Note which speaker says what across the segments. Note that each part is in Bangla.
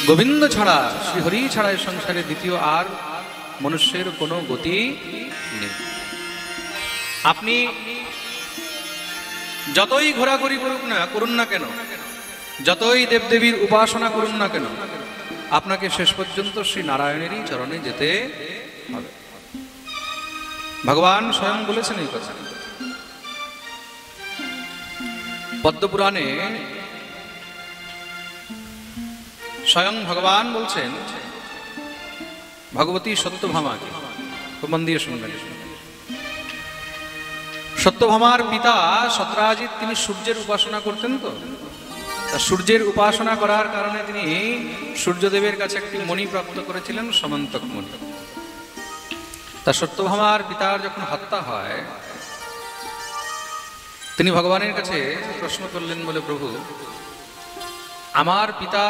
Speaker 1: গোবিন্দ ছাড়া, শ্রীহরি ছাড়া এই সংসারে দ্বিতীয় আর মনুষ্যের কোনো গতি নেই। আপনি যতই ঘোরাঘুরি করুন না কেন, যতই দেবদেবীর উপাসনা করুন না কেন, আপনাকে শেষ পর্যন্ত শ্রী নারায়ণেরই চরণে যেতে হবে। ভগবান স্বয়ং বলেছেন এই কথা। পদ্মপুরাণে স্বয়ং ভগবান বলছেন ভগবতী সত্যভামাকে, খুব মন দিয়ে শুনবেন। সত্যভামার পিতা সত্রাজিৎ তিনি সূর্যের উপাসনা করতেন। তো সূর্যের উপাসনা করার কারণে তিনি সূর্যদেবের কাছে একটি মণি প্রাপ্ত করেছিলেন, সমন্তক মণি। তা সত্যভামার পিতার যখন হত্যা হয়, তিনি ভগবানের কাছে প্রশ্ন করলেন, বলে প্রভু, আমার পিতা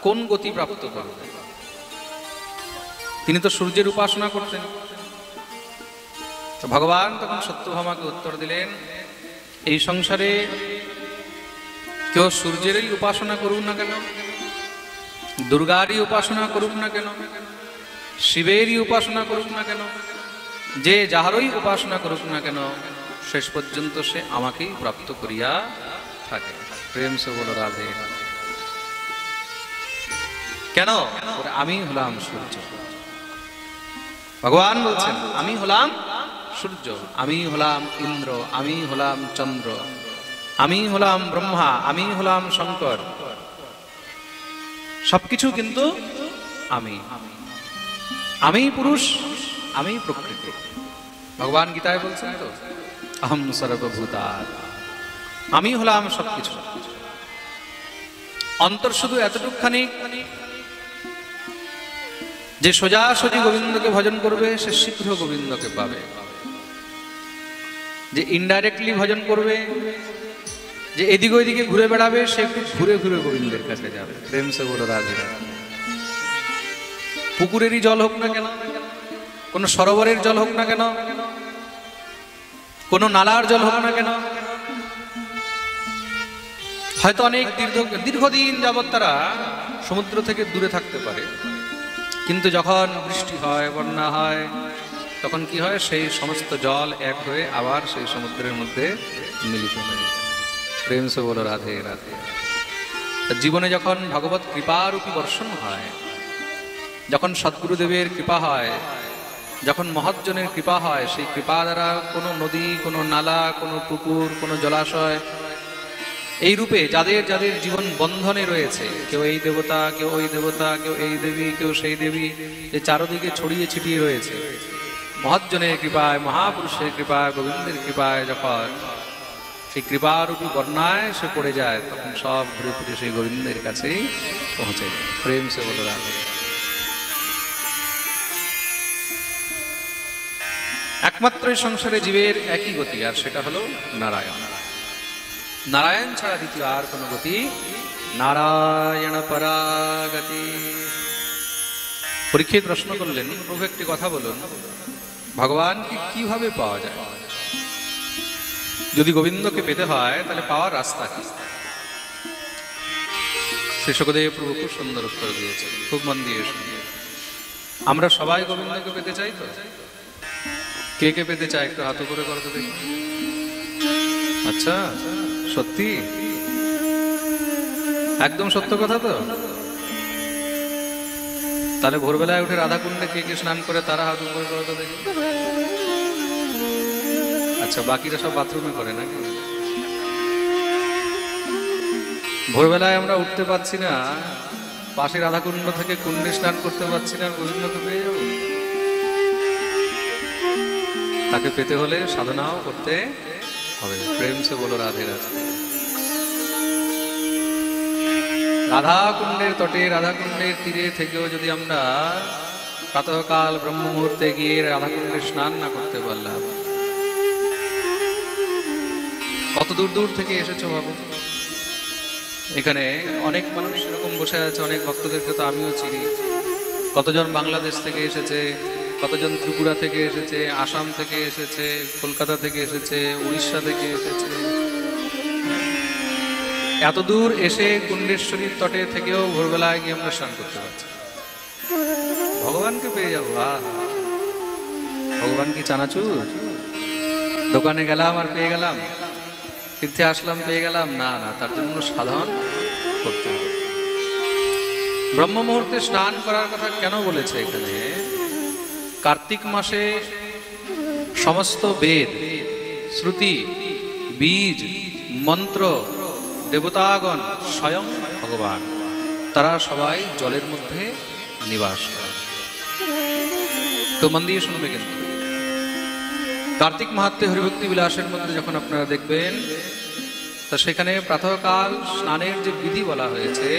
Speaker 1: কোন গতি প্রাপ্ত করবে? তিনি তো সূর্যের উপাসনা করতেন। তো ভগবান তখন সত্যভামাকে উত্তর দিলেন, এই সংসারে কেউ সূর্যেরই উপাসনা করুন না কেন, দুর্গারই উপাসনা করুন না কেন, শিবেরই উপাসনা করুক না কেন, যে যাহারই উপাসনা করুক না কেন, শেষ পর্যন্ত সে আমাকেই প্রাপ্ত করিয়া থাকে। প্রেম সে বলো রাধে। কেন? আমি হলাম সূর্য। ভগবান বলছেন, আমি হলাম সূর্য, আমি হলাম ইন্দ্র, আমি হলাম চন্দ্র, আমি হলাম ব্রহ্মা, আমি হলাম শঙ্কর, সবকিছু কিন্তু আমি পুরুষ, আমি প্রকৃতি। ভগবান গীতায় বলছেন তো, অহম সর্বভূতাৎ, আমি হলাম সবকিছু। অন্তর শুধু এতটুকখানি যে সোজাসুজি গোবিন্দকে ভজন করবে সে শীঘ্র গোবিন্দকে পাবে, যে ইনডাইরেক্টলি ভজন করবে, যে এদিকে ওইদিকে ঘুরে বেড়াবে, সে একটু ঘুরে ঘুরে গোবিন্দের কাছে যাবে। প্রেম সে বলো রাধে রাধে। পুকুরেরই জল হোক না কেন, কোন সরোবরের জল হোক না কেন, কোন নালার জল হোক না কেন, হয়তো অনেক দীর্ঘদিন যাবৎ তারা সমুদ্র থেকে দূরে থাকতে পারে, কিন্তু যখন বৃষ্টি হয়, বন্যা হয়, তখন কি হয়, সেই সমস্ত জল এক হয়ে আবার সেই সমুদ্রের মধ্যে মিলিত হয়। প্রেম সে বলো রাধে রাধে। জীবনে যখন ভগবত কৃপারূপী বর্ষণ হয়, যখন সদ্গুরুদেবের কৃপা হয়, যখন মহৎজনের কৃপা হয়, সেই কৃপা দ্বারা কোনো নদী, কোনো নালা, কোনো পুকুর, কোনো জলাশয়, এই রূপে যাদের যাদের জীবন বন্ধনে রয়েছে, কেউ এই দেবতা, কেউ ওই দেবতা, কেউ এই দেবী, কেউ সেই দেবী, যে চারদিকে ছড়িয়ে ছিটিয়ে রয়েছে, মহৎজনের কৃপায়, মহাপুরুষের কৃপায়, গোবিন্দের কৃপায় যখন সেই কৃপারূপী বন্যায় সে পড়ে যায়, তখন সব ঘুরে ফিরে সেই গোবিন্দের কাছেই পৌঁছে যায়। প্রেম সে বলো রাধে। একমাত্র সংসারে জীবের একই গতি, আর সেটা হলো নারায়ণ। নারায়ণ ছাড়া দ্বিতীয় আর কোন গতি, নারায়ণ পরাগতি। পরীক্ষিত প্রশ্ন করলেন, প্রভু একটি কথা বলুন, ভগবানকে কিভাবে পাওয়া যায়? যদি গোবিন্দকে পেতে হয় তাহলে পাওয়ার রাস্তা কি? শ্রী শুকদেব প্রভু খুব সুন্দর উত্তর দিয়েছেন, খুব মন দিয়ে শুনবেন। আমরা সবাই গোবিন্দকে পেতে চাই তো? কে কে পেতে চায় একটু হাত করে করতে দেখি। আচ্ছা, সত্যি? একদম সত্য কথা তো? তাহলে ভোরবেলায় উঠে রাধাকুণ্ডে কে কে স্নান করে তারা হাত উপরে করতে দেখি। আচ্ছা, বাকিরা সব বাথরুমে করে নাকি? ভোরবেলায় আমরা উঠতে পারছি না, পাশে রাধাকুণ্ড থেকে কুণ্ডে স্নান করতে পারছি না, গোবিন্দকে পেয়ে যাবো? তাকে পেতে হলে সাধনাও করতে হবে। প্রেম সে বলো রাধে রাধে। রাধাকুণ্ডের তটে, রাধাকুণ্ডের তীরে থেকেও যদি আমরা প্রাতঃকাল ব্রহ্ম মুহূর্তে গিয়ে রাধাকুণ্ডে স্নান না করতে পারলাম, কত দূর দূর থেকে এসেছো ভাবো। এখানে অনেক মানুষ এরকম বসে আছে, অনেক ভক্তদেরকে তো আমিও চিনি। কতজন বাংলাদেশ থেকে এসেছে, কতজন ত্রিপুরা থেকে এসেছে, আসাম থেকে এসেছে, কলকাতা থেকে এসেছে, উড়িষ্যা থেকে এসেছে। এত দূর এসে কুণ্ডেশ্বরীর তটে থেকেও ভোরবেলায় গিয়ে আমরা স্নান করতে পারছি, ভগবানকে পেয়ে যাবো। ভগবান কি চানাচুর? দোকানে গেলাম আর পেয়ে গেলাম, তীর্থে আসলাম পেয়ে গেলাম? না না, তার জন্য সাধন করতে হবে। ব্রহ্ম মুহূর্তে স্নান করার কথা কেন বলেছে এখানে? কার্তিক মাসে সমস্ত বেদ, শ্রুতি, বীজ, মন্ত্র, দেবতাগণ, স্বয়ং ভগবান, তারা সবাই জলের মধ্যে নিবাস করে। তো মন দিয়ে শুনবে কিন্তু কার্তিক মাহাত্ম্যে হরিভক্তি বিলাসের মধ্যে যখন আপনারা দেখবেন, তা সেখানে প্রাতঃকাল স্নানের যে বিধি বলা হয়েছে,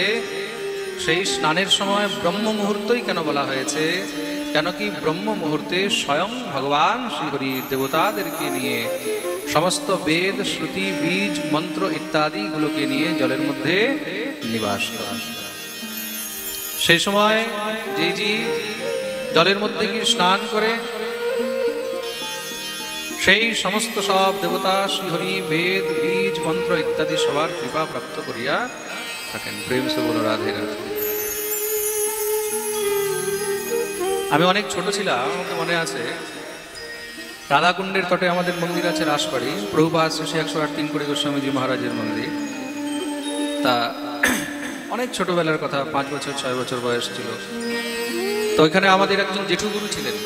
Speaker 1: সেই স্নানের সময় ব্রহ্ম মুহূর্তই কেন বলা হয়েছে? কেন কি ব্রহ্ম মুহূর্তে স্বয়ং ভগবান শ্রীহরি দেবতাদেরকে নিয়ে সমস্ত বেদ, শ্রুতি, বীজ, মন্ত্র ইত্যাদিগুলোকে নিয়ে জলের মধ্যে নিবাস করা। সেই সময় যে জলের মধ্যে গিয়ে স্নান করে সেই সমস্ত সব দেবতা শ্রীহরি বেদ, বীজ, মন্ত্র ইত্যাদি সবার কৃপা প্রাপ্ত করিয়া থাকেন। প্রেম সে বলো রাধে রাধে। আমি অনেক ছোট ছিলাম, আমাকে মনে আছে, রাধাকুণ্ডের তটে আমাদের মন্দির আছে রাসবাড়ি, প্রভুপাদ শ্রী 108 কোটি গোস্বামীজি মহারাজের মন্দির। তা অনেক ছোটবেলার কথা, 5 বছর 6 বছর বয়স ছিল। তো ওইখানে আমাদের একজন জেঠুগুরু ছিলেন,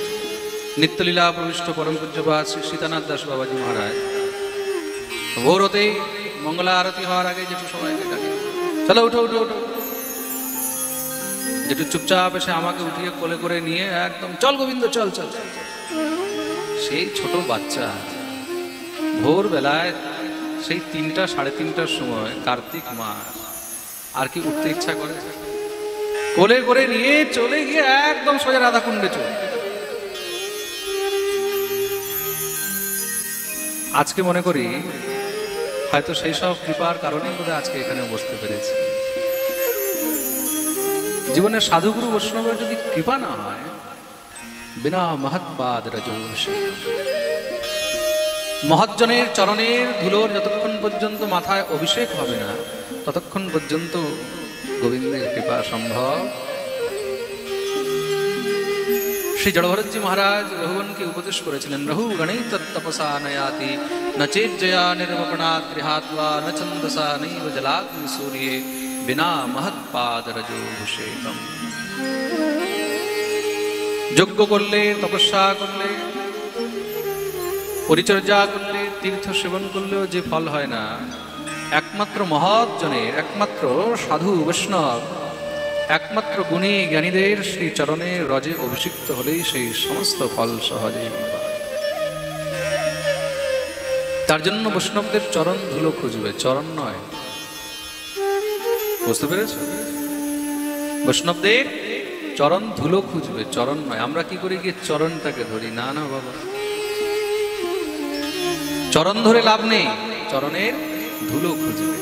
Speaker 1: নিত্যলীলা প্রবিষ্ট পরম পূজ্যপাদ শ্রী সীতানাথ দাস বাবাজি মহারাজ। ভোর হতেই মঙ্গলা আরতি হওয়ার আগে জেঠু সবাইকে ডাকে, চলো উঠো উঠো উঠো। জেঠু চুপচাপ এসে আমাকে উঠিয়ে কোলে করে নিয়ে একদম, চল গোবিন্দ চল চল। সেই ছোট বাচ্চা ভোর বেলায় সেই 3টা 3:30টার সময়, কার্তিক মাস, আর কি উঠতে ইচ্ছা করে? কোলে করে নিয়ে চলে গিয়ে একদম সোজা রাধাকুণ্ডে চলে। আজকে মনে করি হয়তো সেই সব কৃপার কারণেই বোধহয় আজকে এখানে বসতে পেরেছি। জীবনে সাধুগুরু বৈষ্ণবের যদি কৃপা না হয়, বিনা মহৎপাদ রজোষী, মহৎজনের চরণের ধুলোর যতক্ষণ পর্যন্ত মাথায় অভিষেক হবে না, ততক্ষণ পর্যন্ত গোবিন্দের কৃপা সম্ভব। শ্রী জড়ভরতজি মহারাজ রঘুগণকে উপদেশ করেছিলেন, রঘু গণেই তপসা নয়াতি নচেজ্জয়া নির্বপণাৎ গৃহাত্বা ন ছন্দসা নৈব জলাগ্নি সূর্যে বিনা মহৎপাদ রজোভিষেকম। যজ্ঞ করলে, তপস্যা করলে, পরিচর্যা করলে, তীর্থ সেবন করলেও যে ফল হয় না, একমাত্র মহৎজনের, একমাত্র সাধু বৈষ্ণব, একমাত্র গুণী জ্ঞানীদের শ্রী চরণের রজে অভিষিক্ত হলেই সেই সমস্ত ফল সহজেই পায়। তার জন্য বৈষ্ণবদের চরণ ধুলো খুঁজবে, চরণ নয়। বুঝতে পেরেছ? বৈষ্ণবদের চরণ ধুলো খুঁজবে, চরণ নয়। আমরা কি করে গিয়ে চরণটাকে ধরি? না না বাবা, চরণ ধরে লাভ নেই, চরণের ধুলো খুঁজবে।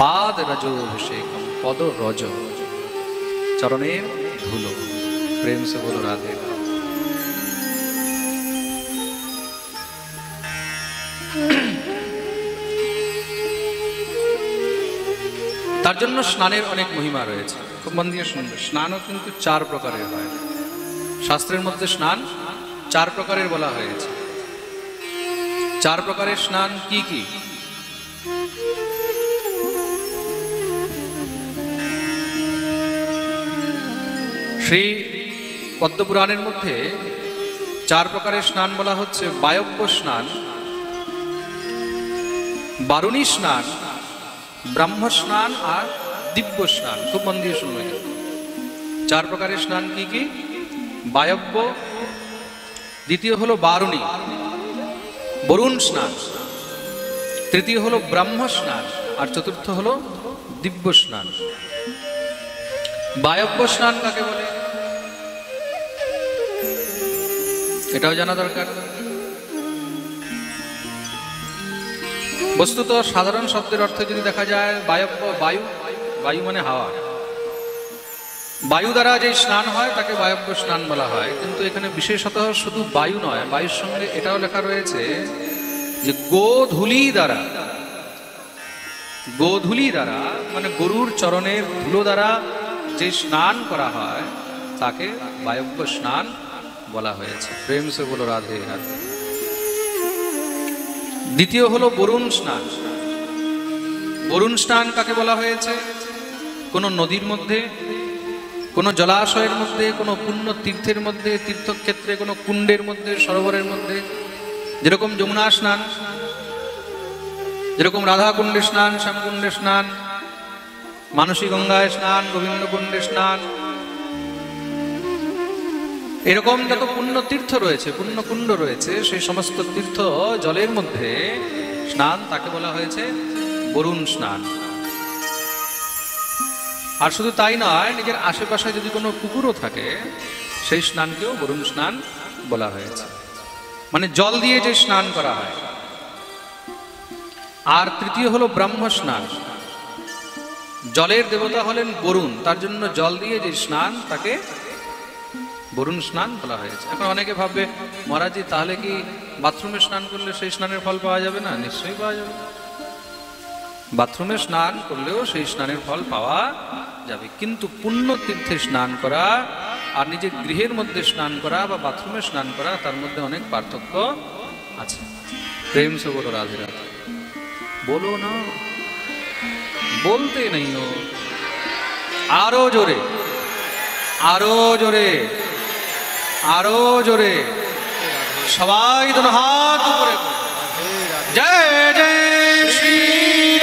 Speaker 1: পাদ রজো অভিষেকম, পদ রজ, চরণের ধুলো। প্রেম সে বলো রাধে। তার জন্য স্নানের অনেক মহিমা রয়েছে, খুব মন দিয়ে শুনবে। স্নানও কিন্তু 4 প্রকারের হয়। শাস্ত্রের মধ্যে স্নান 4 প্রকারের বলা হয়েছে। 4 প্রকারের স্নান কি কি? শ্রী পদ্মপুরাণের মধ্যে 4 প্রকারের স্নান বলা হচ্ছে। বায়ব্য স্নান, বারুণী স্নান, ব্রাহ্ম স্নান আর দিব্য স্নান। খুব মন দিয়ে শুনবে। 4 প্রকারের স্নান কি কি? বায়ব্য, দ্বিতীয় হলো বারুণী, বরুণ স্নান, তৃতীয় হলো ব্রাহ্ম স্নান, আর চতুর্থ হলো দিব্য স্নান। বায়ব্য স্নান কাকে বলে এটাও জানা দরকার। বস্তুত সাধারণ শব্দের অর্থ যদি দেখা যায়, বায়ব্য বায়ু, বায়ু মানে হাওয়া, বায়ু দ্বারা যে স্নান হয় তাকে বায়ব্য স্নান বলা হয়। কিন্তু এখানে বিশেষত শুধু বায়ু নয়, বায়ুর সঙ্গে এটাও লেখা রয়েছে যে গোধূলি দ্বারা গোধূলি দ্বারা মানে গরুর চরণের ধুলো দ্বারা যে স্নান করা হয় তাকে বায়ব্য স্নান বলা হয়েছে। প্রেম সে বলো রাধে রাধে। দ্বিতীয় হলো বরুণ স্নান। বরুণ স্নান কাকে বলা হয়েছে? কোন নদীর মধ্যে, কোন জলাশয়ের মধ্যে, কোন পুণ্য তীর্থের মধ্যে, তীর্থক্ষেত্রে, কোন কুণ্ডের মধ্যে, সরোবরের মধ্যে, যেরকম যমুনা স্নান, যেরকম রাধা কুণ্ডে স্নান, শ্যামকুণ্ডে স্নান, মানসী গঙ্গায় স্নান, গোবিন্দ কুণ্ডে স্নান, এরকম যত পুণ্য তীর্থ রয়েছে, পুণ্য কুণ্ড রয়েছে, সেই সমস্ত তীর্থ জলের মধ্যে স্নান তাকে বলা হয়েছে বরুণ স্নান। আর শুধু তাই নয়, নিজের আশেপাশে যদি কোনো পুকুরও থাকে সেই স্নানকেও বরুণ স্নান বলা হয়েছে, মানে জল দিয়ে যে স্নান করা হয়। আর তৃতীয় হলো ব্রহ্ম স্নান। জলের দেবতা হলেন বরুণ, তার জন্য জল দিয়ে যে স্নান তাকে বরুণ স্নান বলা হয়েছে। এখন অনেকে ভাববে, মহারাজজি তাহলে কি বাথরুমে স্নান করলে সেই স্নানের ফল পাওয়া যাবে না? নিশ্চয়ই পাওয়া যাবে। বাথরুমে স্নান করলেও সেই স্নানের ফল পাওয়া যাবে, কিন্তু পুণ্য তীর্থে স্নান করা আর নিজের গৃহের মধ্যে স্নান করা বা বাথরুমে স্নান করা, তার মধ্যে অনেক পার্থক্য আছে। প্রেম সে বলো রাধে রাধে। বলো না, বলতে নেই ও। আরো জোরে, আরো জোরে, আরো জোরে, সবাই দোনো হাত উপরে। জয় জয় শ্রী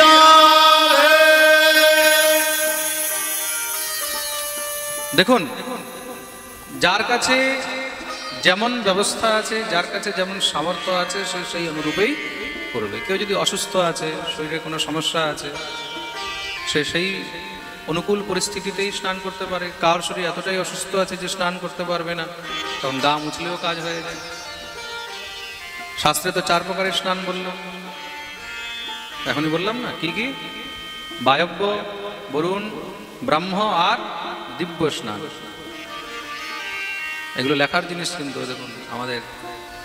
Speaker 1: রাধে। দেখুন, যার কাছে যেমন ব্যবস্থা আছে, যার কাছে যেমন সামর্থ্য আছে, সে সেই অনুরূপেই করবে। কেউ যদি অসুস্থ আছে, শরীরে কোনো সমস্যা আছে, সে সেই অনুকূল পরিস্থিতিতেই স্নান করতে পারে। কার শরীর এতটাই অসুস্থ আছে যে স্নান করতে পারবে না, তখন গা মুছলেও কাজ হয়ে যায়। শাস্ত্রে তো 4 প্রকারের স্নান বলল, এখনই বললাম না কি কি? বায়ব্য, বরুণ, ব্রাহ্ম আর দিব্য স্নান। এগুলো লেখার জিনিস, কিন্তু দেখুন আমাদের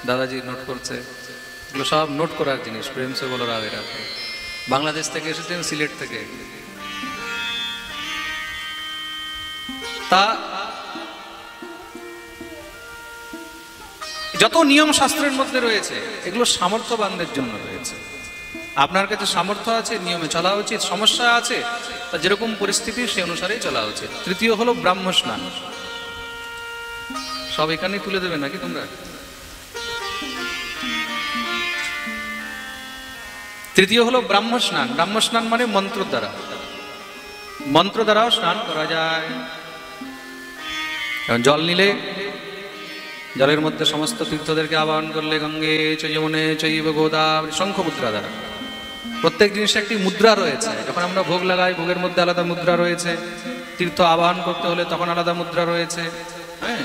Speaker 1: দাদাজি নোট করছে, এগুলো সব নোট করার জিনিস। প্রেম সে বলো রাধে রাধে। বাংলাদেশ থেকে এসেছেন, সিলেট থেকে। তা যত নিয়ম শাস্ত্রের মধ্যে রয়েছে, এগুলো সামর্থ্যবানদের জন্য রয়েছে। আপনার কাছে সামর্থ্য আছে, নিয়মে চলা উচিত। সমস্যা আছে, তা যেরকম পরিস্থিতি সে অনুসারেই চলা উচিত। তৃতীয় হলো ব্রাহ্ম স্নান। সব এখানে তুলে দেবে নাকি তোমরা? তৃতীয় হলো ব্রাহ্ম স্নান। ব্রাহ্ম স্নান মানে মন্ত্র দ্বারা, মন্ত্র দ্বারাও স্নান করা যায়। জল নিলে, জলের মধ্যে সমস্ত তীর্থদেরকে আহ্বান করলে, গঙ্গে চ যমুনে চৈব গোদাবরী, শঙ্খ মুদ্রা দ্বারা। প্রত্যেক জিনিসে একটি মুদ্রা রয়েছে। যখন আমরা ভোগ লাগাই, ভোগের মধ্যে আলাদা মুদ্রা রয়েছে। তীর্থ আহ্বান করতে হলে তখন আলাদা মুদ্রা রয়েছে। হ্যাঁ,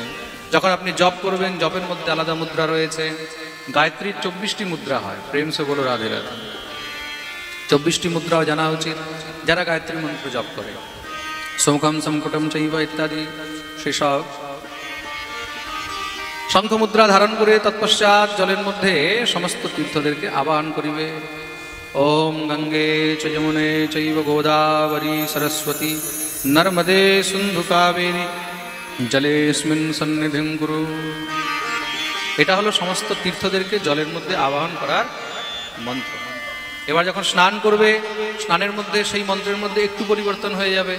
Speaker 1: যখন আপনি জপ করবেন, জপের মধ্যে আলাদা মুদ্রা রয়েছে। গায়ত্রীর 24টি মুদ্রা হয়। প্রেম সে বলো রাধে রাধে। 24টি মুদ্রাও জানা উচিত যারা গায়ত্রী মন্ত্র জপ করে। শঙ্খম সংকটম চৈব ইত্যাদি, সেসব শঙ্খ মুদ্রা ধারণ করে তৎপশ্চাৎ জলের মধ্যে সমস্ত তীর্থদেরকে আবাহন করিবে। ওম গঙ্গে চ যমুনে চৈব গোদাবরী সরস্বতী নর্মদে সিন্ধু কাবেরী জলেস্মিন সন্নিধিং কুরু। এটা হলো সমস্ত তীর্থদেরকে জলের মধ্যে আবাহন করার মন্ত্র। এবার যখন স্নান করবে, স্নানের মধ্যে সেই মন্ত্রের মধ্যে একটু পরিবর্তন হয়ে যাবে।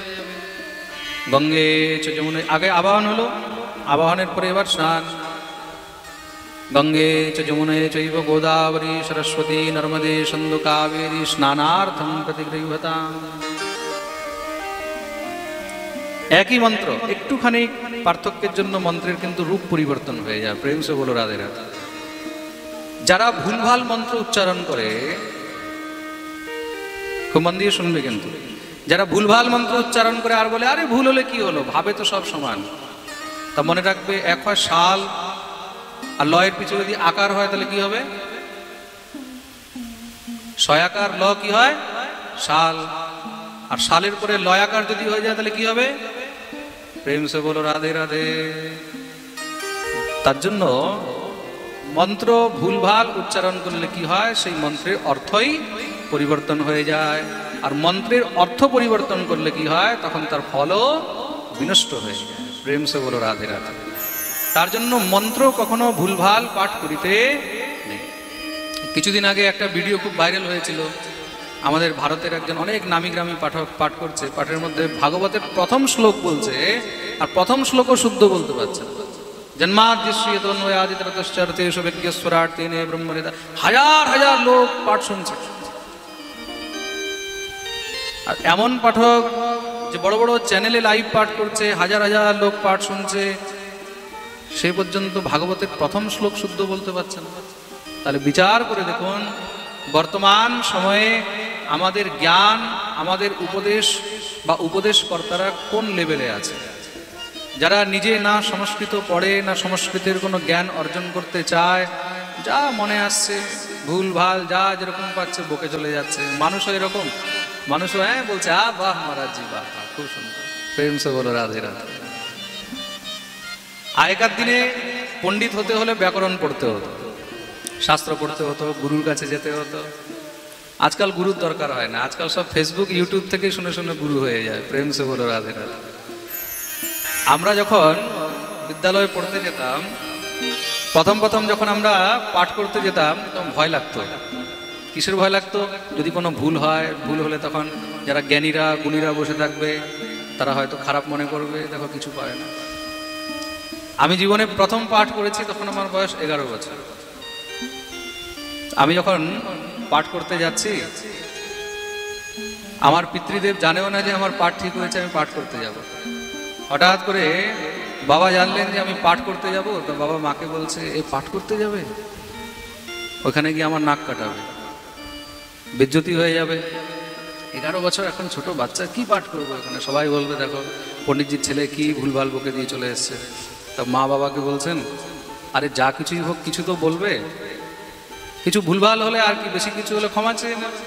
Speaker 1: গঙ্গে চ যমুনে আগে আবাহন হলো, আবাহনের পরে এবার স্নান। গঙ্গে চ যমুনে চৈব গোদাবরী সরস্বতী নর্মদে সিন্ধু কাবেরী স্নানার্থম প্রতিগৃহ্যতাম। একই মন্ত্র, একটুখানি পার্থক্যের জন্য মন্ত্রের কিন্তু রূপ পরিবর্তন হয়ে যায়। প্রেম সে বলো রাধে রাধে। যারা ভুলভাল মন্ত্র উচ্চারণ করে, খুব মন দিয়ে শুনবে কিন্তু, যারা ভুলভাল মন্ত্র উচ্চারণ করে আর বলে আরে ভুল হলে কি হলো, ভাবে তো সব সমান, তা মনে রাখবে, এক হয় শাল, আর লয়ের পিছনে যদি আকার হয় তাহলে কি হবে? শয়াকার ল কি হয়? শাল। আর শালের পরে লয়াকার যদি হয়ে যায় তাহলে কি হবে? প্রেম সে বলো রাধে রাধে। তার জন্য মন্ত্র ভুলভাল উচ্চারণ করলে কি হয়? সেই মন্ত্রের অর্থই পরিবর্তন হয়ে যায়। আর মন্ত্রের অর্থ পরিবর্তন করলে কি হয়, তখন তার ফলও বিনষ্ট হয়ে যায়। প্রেম সে বলো রাধে রাধে। তার জন্য মন্ত্র কখনো ভুলভাল পাঠ করিতে নেই। কিছুদিন আগে একটা ভিডিও খুব ভাইরাল হয়েছিল, আমাদের ভারতের একজন অনেক নামি গ্রামী পাঠক পাঠ করছে, পাঠের মধ্যে ভাগবতের প্রথম শ্লোক বলছে, আর প্রথম শ্লোকও শুদ্ধ বলতে পারছে না। হাজার হাজার লোক পাঠ শুনছে। আর এমন পাঠক যে বড় বড় চ্যানেলে লাইভ পাঠ করছে, হাজার হাজার লোক পাঠ শুনছে, সে পর্যন্ত ভাগবতের প্রথম শ্লোক শুদ্ধ বলতে পারছে না। তাহলে বিচার করে দেখুন, বর্তমান সময়ে আমাদের জ্ঞান, আমাদের উপদেশ বা উপদেশকর্তারা কোন লেভেলে আছে। যারা নিজে না সংস্কৃত পড়ে, না সংস্কৃতের কোনো জ্ঞান অর্জন করতে চায়, যা মনে আসছে ভুল ভাল যা যেরকম পাচ্ছে বকে চলে যাচ্ছে। মানুষও এরকম, মানুষও বলছে বাহ মহারাজ জি বাহ, খুব সুন্দর, প্রেম সে বলো রাধে রাধে। আগেকার দিনে পণ্ডিত হতে হলে ব্যাকরণ পড়তে হতো, শাস্ত্র পড়তে হতো, গুরুর কাছে যেতে হতো। আজকাল গুরুর দরকার হয় না, আজকাল সব ফেসবুক ইউটিউব থেকে শুনে শুনে গুরু হয়ে যায়। প্রেম সে বলো রাধে রাধে। আমরা যখন বিদ্যালয়ে পড়তে যেতাম, প্রথম প্রথম যখন আমরা পাঠ করতে যেতাম তখন ভয় লাগতো। কিসের ভয় লাগতো? যদি কোনো ভুল হয়, ভুল হলে তখন যারা জ্ঞানীরা গুণীরা বসে থাকবে, তারা হয়তো খারাপ মনে করবে, দেখো কিছু পারে না। আমি জীবনে প্রথম পাঠ করেছি তখন আমার বয়স 11 বছর। আমি যখন পাঠ করতে যাচ্ছি, আমার পিতৃদেব জানেও না যে আমার পাঠ ঠিক হয়েছে, আমি পাঠ করতে যাব। হঠাৎ করে বাবা জানলেন যে আমি পাঠ করতে যাব, তো বাবা মাকে বলছে এ পাঠ করতে যাবে, ওখানে গিয়ে আমার নাক কাটাবে, বেজ্জতি হয়ে যাবে। 11 বছর, এখন ছোট বাচ্চা, কি পাঠ করবো এখানে? সবাই বলবে দেখো পণ্ডিতজির ছেলে কি ভুলভাল বকে দিয়ে চলে এসছে। তা মা বাবাকে বলছেন আরে যা কিছুই হোক কিছু তো বলবে, কিছু ভুলভাল হলে আর কি, বেশি কিছু হলে ক্ষমা চেয়ে নেবে।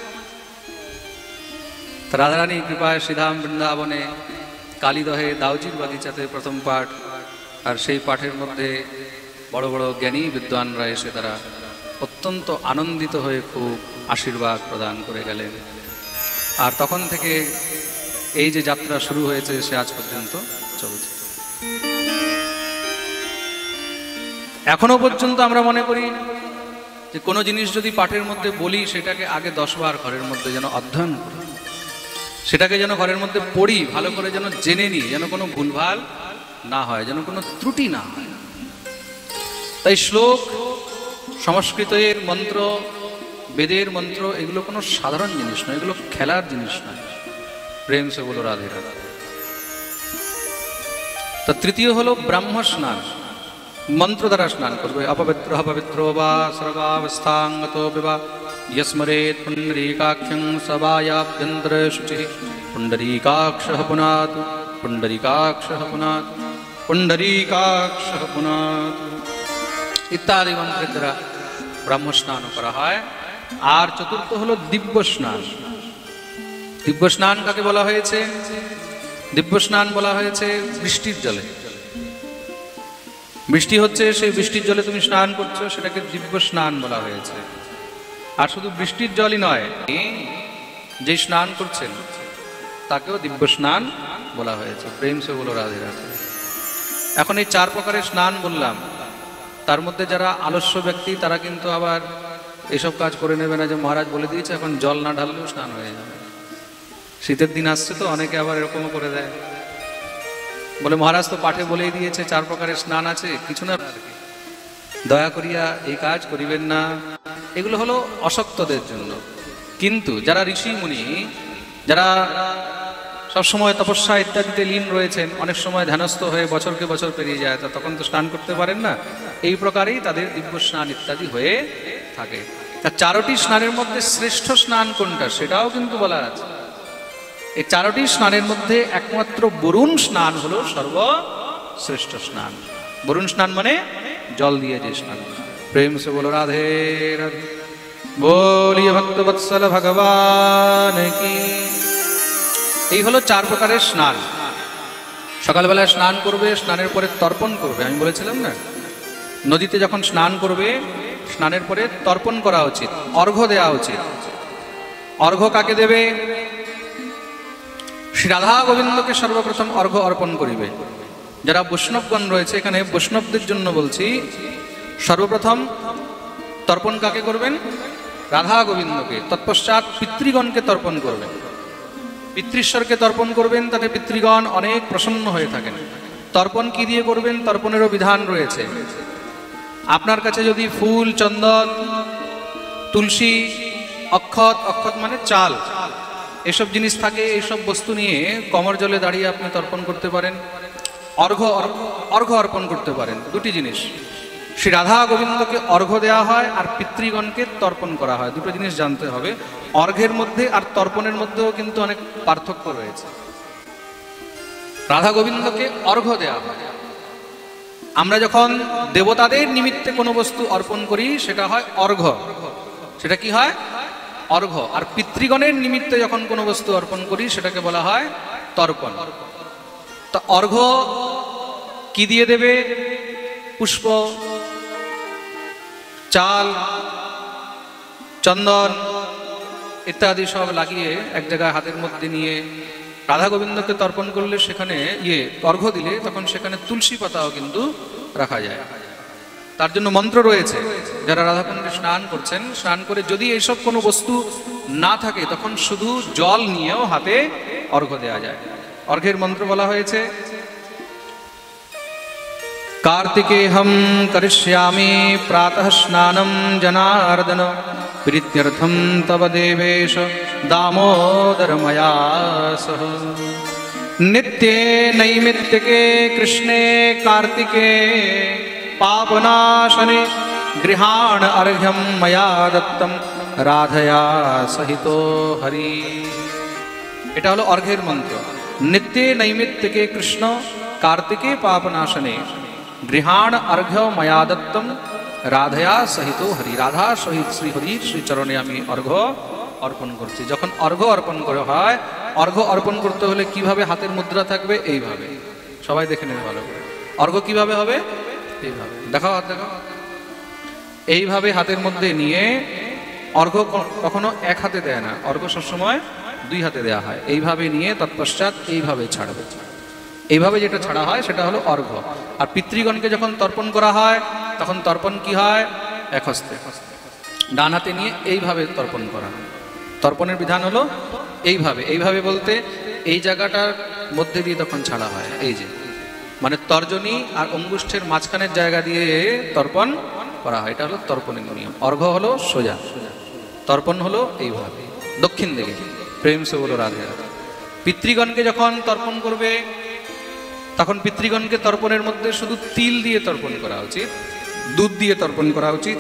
Speaker 1: রাধারানী কৃপায় শ্রীধাম বৃন্দাবনে কালীদহে দাউজির বাগিচাতে প্রথম পাঠ, আর সেই পাঠের মধ্যে বড় বড় জ্ঞানী বিদ্বানরা এসে তারা অত্যন্ত আনন্দিত হয়ে খুব আশীর্বাদ প্রদান করে গেলেন। আর তখন থেকে এই যে যাত্রা শুরু হয়েছে সে আজ পর্যন্ত চলছে। এখনো পর্যন্ত আমরা মনে করি যে কোনো জিনিস যদি পাঠের মধ্যে বলি, সেটাকে আগে 10 বার ঘরের মধ্যে যেন অধ্যয়ন করি, সেটাকে যেন ঘরের মধ্যে পড়ি, ভালো করে যেন জেনে নিই, যেন কোনো ভুলভাল না হয়, যেন কোনো ত্রুটি না হয়। তাই শ্লোক, সংস্কৃতের মন্ত্র, বেদের মন্ত্র, এগুলো কোনো সাধারণ জিনিস নয়, এগুলো খেলার জিনিস নয়। প্রেম সে বলো রাধে রাধে। তা তৃতীয় হলো ব্রাহ্ম স্নান, মন্ত্র দ্বারা স্নান করবে। অপবিত্র পবিত্র বা সর্বাবস্থাঙ্গত বিবা यस्मरेत पुंडरीकाक्षं सभायाभ्यंतर शुचि पुंडरीकाक्षः पुनातु पुंडरीकाक्षः पुनातु पुंडरीकाक्षः पुनातु इत्यादि मंत्र द्वारा ब्रह्म स्नान करा है। আর চতুর্থ হলো দিব্য স্নান। দিব্য স্নান কাকে বলা হয়েছে? দিব্য স্নান বলা হয়েছে বৃষ্টির জলে। বৃষ্টি হচ্ছে, সেই বৃষ্টির জলে তুমি স্নান করছো, সেটাকে দিব্য স্নান বলা হয়েছে। আর শুধু বৃষ্টির জলই নয়, যে স্নান করছেন তাকেও দিব্য স্নান বলা হয়েছে। প্রেম সে বলো রাধে রাধে। এখন এই 4 প্রকারের স্নান বললাম, তার মধ্যে যারা আলস্য ব্যক্তি তারা কিন্তু আবার এসব কাজ করে নেবে না যে মহারাজ বলে দিয়েছে এখন জল না ঢাললেও স্নান হয়ে যাবে। শীতের দিন আসছে তো অনেকে আবার এরকমও করে দেয়, বলে মহারাজ তো পাঠে বলেই দিয়েছে 4 প্রকারের স্নান আছে, কিছু না, দয়া করিয়া এই কাজ করিবেন না। এগুলো হলো অশক্তদের জন্য। কিন্তু যারা ঋষি মুনি, যারা সবসময় তপস্যা ইত্যাদিতে লীন রয়েছেন, অনেক সময় ধ্যানস্থ হয়ে বছরকে বছর পেরিয়ে যায়, তখন তো স্নান করতে পারেন না, এই প্রকারেই তাদের দিব্য স্নান ইত্যাদি হয়ে থাকে। আর 4টি স্নানের মধ্যে শ্রেষ্ঠ স্নান কোনটা সেটাও কিন্তু বলা আছে। এই 4টি স্নানের মধ্যে একমাত্র বরুণ স্নান হলো সর্বশ্রেষ্ঠ স্নান। বরুণ স্নান মানে জল দিয়ে যে স্নান। প্রেম সে বলো রাধে রাধে। বলিয়ে ভক্ত বৎসল ভগবান কি। এই হলো 4 প্রকারের স্নান। সকালবেলায় স্নান করবে, স্নানের পরে তর্পণ করবে। আমি বলেছিলাম না, নদীতে যখন স্নান করবে স্নানের পরে তর্পণ করা উচিত, অর্ঘ্য দেওয়া উচিত। অর্ঘ্য কাকে দেবে? শ্রী রাধা গোবিন্দকে সর্বপ্রথম অর্ঘ্য অর্পণ করিবে। যারা বৈষ্ণবগণ রয়েছে, এখানে বৈষ্ণবদের জন্য বলছি, সর্বপ্রথম তর্পণ কাকে করবেন? রাধা গোবিন্দকে। তৎপশ্চাৎ পিতৃগণকে তর্পণ করবেন। পিতৃশ্বরকে তর্পণ করবেন, তাতে পিতৃগণ অনেক প্রসন্ন হয়ে থাকেন। তর্পণ কি দিয়ে করবেন? তর্পণেরও বিধান রয়েছে। আপনার কাছে যদি ফুল, চন্দন, তুলসী, অক্ষত, অক্ষত মানে চাল, এসব জিনিস থাকে, এইসব বস্তু নিয়ে কমর জলে দাঁড়িয়ে আপনি তর্পণ করতে পারেন। অর্ঘ্য অর্পণ করতে পারেন। দুটি জিনিস, শ্রী রাধা গোবিন্দকে অর্ঘ্য দেওয়া হয় আর পিতৃগণকে তর্পণ করা হয়। দুটো জিনিস জানতে হবে। অর্ঘ্যের মধ্যে আর তর্পণের মধ্যেও কিন্তু অনেক পার্থক্য রয়েছে। রাধা গোবিন্দকে অর্ঘ্য দেওয়া হয়। আমরা যখন দেবতাদের নিমিত্তে কোনো বস্তু অর্পণ করি সেটা হয় অর্ঘ্য। সেটা কি হয়? অর্ঘ্য। আর পিতৃগণের নিমিত্তে যখন কোনো বস্তু অর্পণ করি সেটাকে বলা হয় তর্পণ। তা অর্ঘ্য কি দিয়ে দেবে? পুষ্প, চাল, চন্দন ইত্যাদি সব লাগিয়ে এক জায়গায় হাতের মধ্যে নিয়ে রাধা গোবিন্দকে তর্পণ করলে সেখানে অর্ঘ্য দিলে তখন সেখানে তুলসী পাতাও কিন্তু রাখা যায়। তার জন্য মন্ত্র রয়েছে। যারা রাধাকুণ্ডে স্নান করছেন, স্নান করে যদি এইসব কোনো বস্তু না থাকে তখন শুধু জল নিয়েও হাতে অর্ঘ্য দেওয়া যায়। অর্ঘ্যের মন্ত্র বলা হয়েছে, कार्तिकेऽहं करिष्यामि प्रातः स्नानं जनार्दन प्रीत्यर्थं तव देवेश दामोदर मया सह नित्ये नैमित्तिके कृष्णे कार्तिके पापनाशने गृहाण अर्घ्यं मया दत्तं राधया सहितो हरि। এটা হলো অর্ঘ্যের মন্ত্র। নিত্যে নৈমিত্তিকে কৃষ্ণ कार्तिके पापनाशने गृहाण अर्घ्य मया दत्तम राधया सहित हरि। राधा सहित श्री हरिर श्री चरणे आमी अर्घ्य अर्पण करছি। যখন অর্ঘ্য অর্পণ করা হয়, অর্ঘ্য অর্পণ করতে হলে কিভাবে হাতের মুদ্রা থাকবে? এইভাবে। সবাই দেখে নেবে ভালো করে। অর্ঘ্য কিভাবে হবে? এইভাবে। দেখাও, হাত দেখাও। এইভাবে হাতের মধ্যে নিয়ে, অর্ঘ্য কখনো এক হাতে দেয় না, অর্ঘ্য সবসময় দুই হাতে দেয়া হয়। এইভাবে নিয়ে তৎপশ্চাৎ এইভাবে ছাড়বে। এইভাবে যেটা ছাড়া হয় সেটা হলো অর্ঘ্য। আর পিতৃগণকে যখন তর্পণ করা হয় তখন তর্পণ কি হয়? এক হস্তে, ডান হাতে নিয়ে এইভাবে তর্পণ করা হয়। তর্পণের বিধান হলো এইভাবে। এইভাবে বলতে এই জায়গাটার মধ্যে দিয়ে তখন ছাড়া হয়। এই যে মানে তর্জনী আর অঙ্গুষ্ঠের মাঝখানের জায়গা দিয়ে তর্পণ করা হয়। এটা হলো তর্পণের নিয়ম। অর্ঘ্য হলো সোজা, তর্পণ হলো এইভাবে দক্ষিণ দিকে। প্রেম সে বলো রাধে রাধে। পিতৃগণকে যখন তর্পণ করবে তখন পিতৃগণকে তর্পণের মধ্যে শুধু তিল দিয়ে তর্পণ করা উচিত, দুধ দিয়ে তর্পণ করা উচিত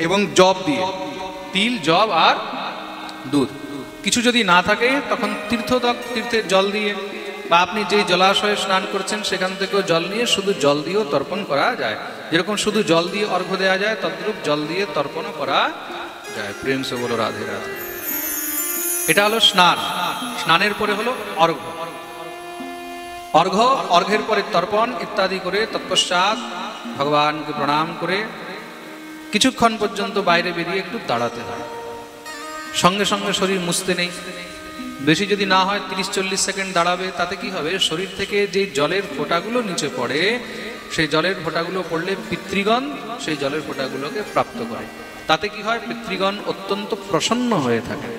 Speaker 1: এবং জব দিয়ে। তিল, জব আর দুধ। কিছু যদি না থাকে তখন তীর্থের জল দিয়ে বা আপনি যেই জলাশয়ে স্নান করছেন সেখান থেকেও জল নিয়ে শুধু জল দিয়েও তর্পণ করা যায়। যেরকম শুধু জল দিয়ে অর্ঘ্য দেওয়া যায় তদ্রূপ জল দিয়ে তর্পণও করা যায়। প্রেম সে বলো রাধে রাধে। এটা হলো স্নান। স্নানের পরে হলো অর্ঘ্য। অর্ঘ্য, অর্ঘ্যের পরে তর্পণ ইত্যাদি করে তৎপশ্চাৎ ভগবানকে প্রণাম করে কিছুক্ষণ পর্যন্ত বাইরে বেরিয়ে একটু দাঁড়াতে হয়। সঙ্গে সঙ্গে শরীর মুছতে নেই। বেশি যদি না হয় 30-40 সেকেন্ড দাঁড়াবে। তাতে কি হবে? শরীর থেকে যে জলের ফোঁটাগুলো নিচে পড়ে সেই জলের ফোঁটাগুলো পড়লে পিতৃগণ সেই জলের ফোঁটাগুলোকে প্রাপ্ত করে। তাতে কি হয়? পিতৃগণ অত্যন্ত প্রসন্ন হয়ে থাকে।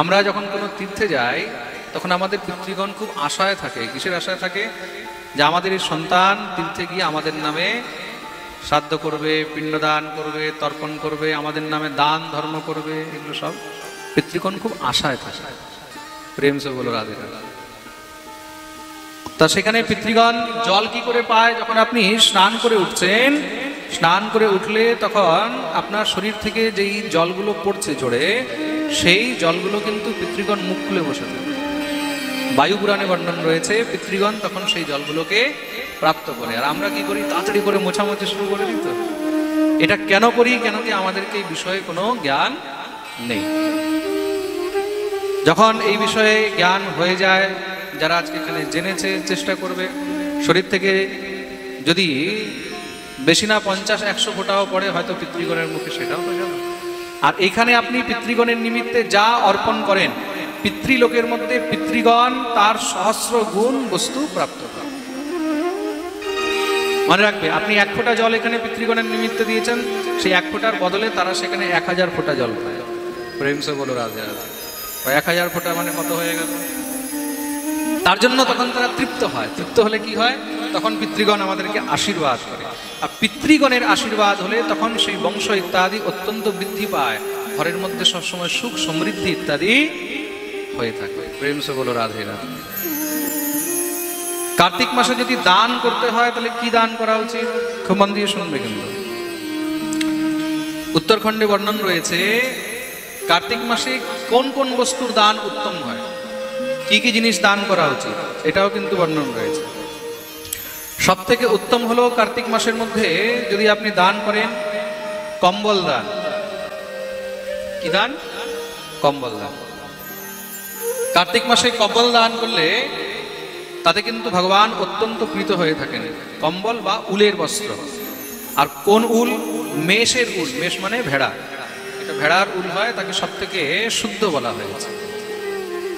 Speaker 1: আমরা যখন কোনো তীর্থে যাই তখন আমাদের পিতৃগণ খুব আশায় থাকে। কিসের আশায় থাকে? যে আমাদের এই সন্তান তীর্থে গিয়ে আমাদের নামে শ্রাদ্ধ করবে, পিণ্ডদান করবে, তর্পণ করবে, আমাদের নামে দান ধর্ম করবে। এগুলো সব পিতৃগণ খুব আশায় থাকে। প্রেম সে বলো রাধে রাধে। তা সেখানে পিতৃগণ জল কি করে পায়? যখন আপনি স্নান করে উঠছেন, স্নান করে উঠলে তখন আপনার শরীর থেকে যেই জলগুলো পড়ছে ঝরে, সেই জলগুলো কিন্তু পিতৃগণ মুখ খুলে বসে থাকে। বায়ু পুরাণে বর্ণন রয়েছে পিতৃগণ তখন সেই জলগুলোকে প্রাপ্ত করে। আর আমরা কি করি? তাড়াতাড়ি করে মোছামুছি শুরু করে দিত। এটা কেন করি? কেন কি আমাদেরকে এই বিষয়ে কোনো জ্ঞান নেই। যখন এই বিষয়ে জ্ঞান হয়ে যায়, যারা আজকে এখানে জেনেছে চেষ্টা করবে, শরীর থেকে যদি বেশি না 50-100 ফোঁটাও পড়ে হয়তো পিতৃগণের মুখে, সেটাও হয়ে যাবে। আর এইখানে আপনি পিতৃগণের নিমিত্তে যা অর্পণ করেন পিতৃলোকের মধ্যে পিতৃগণ তার সহস্র গুণ বস্তু প্রাপ্ত করে। মনে রাখবে, আপনি 1 ফোঁটা জল এখানে পিতৃগণের নিমিত্তে দিয়েছেন, সেই 1 ফোঁটার বদলে তারা সেখানে 1000 ফোঁটা জল পায়। প্রেম সে বলো রাধে রাধে। 1000 ফোঁটা মানে কত হয়ে গেল? তার জন্য তখন তারা তৃপ্ত হয়। তৃপ্ত হলে কি হয়? তখন পিতৃগণ আমাদেরকে আশীর্বাদ করে। আর পিতৃগণের আশীর্বাদ হলে তখন সেই বংশ ইত্যাদি অত্যন্ত বৃদ্ধি পায়, ঘরের মধ্যে সবসময় সুখ সমৃদ্ধি ইত্যাদি হয়ে থাকে। প্রেম সে বলো রাধে রাধে। কার্তিক মাসে যদি দান করতে হয় তাহলে কি দান করা উচিত? খুব মন দিয়ে শুনবে কিন্তু। উত্তরখণ্ডে বর্ণন রয়েছে কার্তিক মাসে কোন কোন বস্তুর দান উত্তম হয়, কি কি জিনিস দান করা উচিত, এটাও কিন্তু বর্ণন রয়েছে। সব থেকে উত্তম হলো কার্তিক মাসের মধ্যে যদি আপনি দান করেন কম্বল দান। কি দান? কম্বল দান। কার্তিক মাসে কম্বল দান করলে তাতে কিন্তু ভগবান অত্যন্ত প্রীত হয়ে থাকেন। কম্বল বা উলের বস্ত্র। আর কোন উল? মেষের উল। মেষ মানে ভেড়া। এটা ভেড়ার উল হয়, তাকে সব থেকে শুদ্ধ বলা হয়েছে।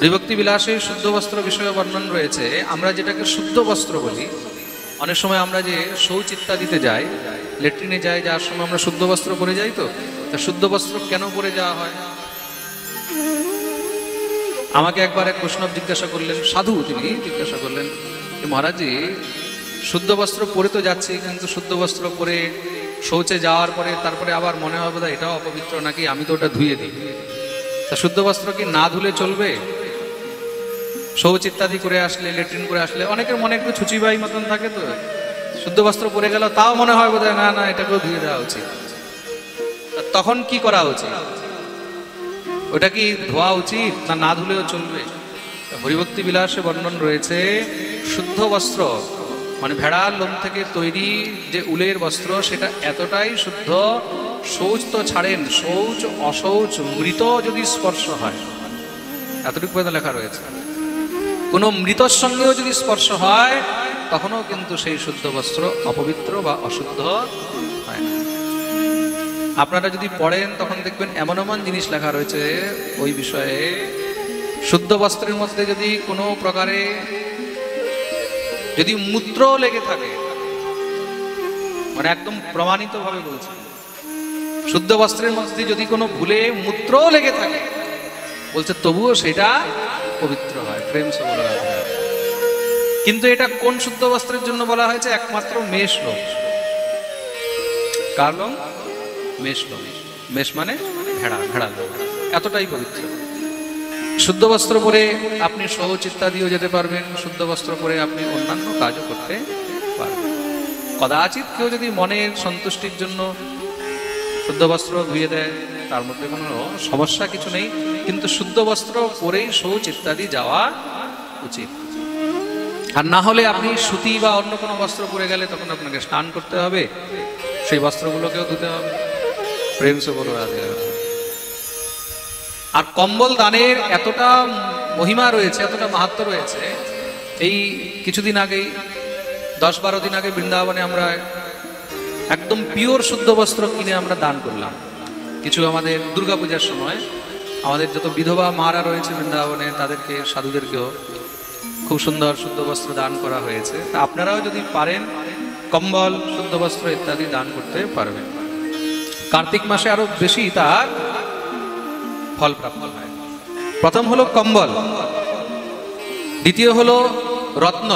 Speaker 1: বিভক্তি বিলাসে শুদ্ধ বস্ত্র বিষয়ে বর্ণন রয়েছে। আমরা যেটাকে শুদ্ধ বস্ত্র বলি, অনেক সময় আমরা যে শৌচ ইত্যাদিতে যাই, লেট্রিনে যাই, যাওয়ার সময় আমরা শুদ্ধ বস্ত্র পরে যাই। তো তা শুদ্ধ বস্ত্র কেন পরে যাওয়া হয়? আমাকে একবার এক বৈষ্ণব জিজ্ঞাসা করলেন, সাধু তিনি জিজ্ঞাসা করলেন, মহারাজজি শুদ্ধ বস্ত্র পরে তো যাচ্ছি, কিন্তু শুদ্ধ বস্ত্র পরে শৌচে যাওয়ার পরে তারপরে আবার মনে হবে বোধহয় এটাও অপবিত্র নাকি, আমি তো ওটা ধুয়ে দিই। তা শুদ্ধ বস্ত্র কি না ধুলে চলবে? শৌচ ইত্যাদি করে আসলে, লেট্রিন করে আসলে অনেকের মনে একটু ছুচিবাই মতন থাকে, তো শুদ্ধ বস্ত্র পরে গেল তাও মনে হয় বোধহয় না না এটাকেও ধুয়ে দেওয়া উচিত। তখন কি করা উচিত? ওটা কি ধোয়া উচিত না না ধুলেও চলবে? হরিভক্তি বিলাসে বর্ণন রয়েছে শুদ্ধ বস্ত্র মানে ভেড়ার লোম থেকে তৈরি যে উলের বস্ত্র, সেটা এতটাই শুদ্ধ, শৌচ তো ছাড়েন, শৌচ অশৌচ মৃত যদি স্পর্শ হয়, এতটুকু পর্যন্ত লেখা রয়েছে, কোনো মৃতর সঙ্গেও যদি স্পর্শ হয় তখনও কিন্তু সেই শুদ্ধ বস্ত্র অপবিত্র বা অশুদ্ধ হয় না। আপনারা যদি পড়েন তখন দেখবেন এমন এমন জিনিস লেখা রয়েছে ওই বিষয়ে। শুদ্ধ বস্ত্রের মধ্যে যদি কোনো প্রকারে যদি মূত্র লেগে থাকে, মানে একদম প্রমাণিত ভাবে বলছে, শুদ্ধ বস্ত্রের মধ্যে যদি কোনো ভুলে মূত্র লেগে থাকে, বলছে তবুও সেটা পবিত্র হয়। প্রেম সে বলা হয়। কিন্তু এটা কোন শুদ্ধ বস্ত্রের জন্য বলা হয়েছে? একমাত্র মেষ লোক। কার লোক? মেষ লোক। মেষ মানে ভেড়া, ভেড়া লোক, এতটাই পবিত্র। শুদ্ধ বস্ত্র পরে আপনি শৌচ ইত্যাদিও যেতে পারবেন, শুদ্ধ বস্ত্র পরে আপনি অন্যান্য কাজও করতে পারবেন। কদাচিৎ কেউ যদি মনের সন্তুষ্টির জন্য শুদ্ধ বস্ত্র ধুয়ে দেয়, তার মধ্যে কোনো সমস্যা কিছু নেই, কিন্তু শুদ্ধ বস্ত্র পরেই শৌচ ইত্যাদি যাওয়া উচিত। আর না হলে আপনি সুতি বা অন্য কোনো বস্ত্র পরে গেলে তখন আপনাকে স্নান করতে হবে, সেই বস্ত্রগুলোকেও ধুতে হবে। প্রেম সে বলো রাধে রাধে। আর কম্বল দানের এতটা মহিমা রয়েছে, এতটা মাহাত্ম্য রয়েছে। এই কিছুদিন আগেই 10-12 দিন আগে বৃন্দাবনে আমরা একদম পিওর শুদ্ধ বস্ত্র কিনে আমরা দান করলাম। কিছু আমাদের দুর্গাপূজার সময় আমাদের যত বিধবা মারা রয়েছে বৃন্দাবনে, তাদেরকে, সাধুদেরকেও খুব সুন্দর শুদ্ধ বস্ত্র দান করা হয়েছে। তা আপনারাও যদি পারেন কম্বল, শুদ্ধ বস্ত্র ইত্যাদি দান করতে পারবেন। কার্তিক মাসে আরো বেশি তার ফল প্রাপ্ত হয়। প্রথম হলো কম্বল, দ্বিতীয় হলো রত্ন।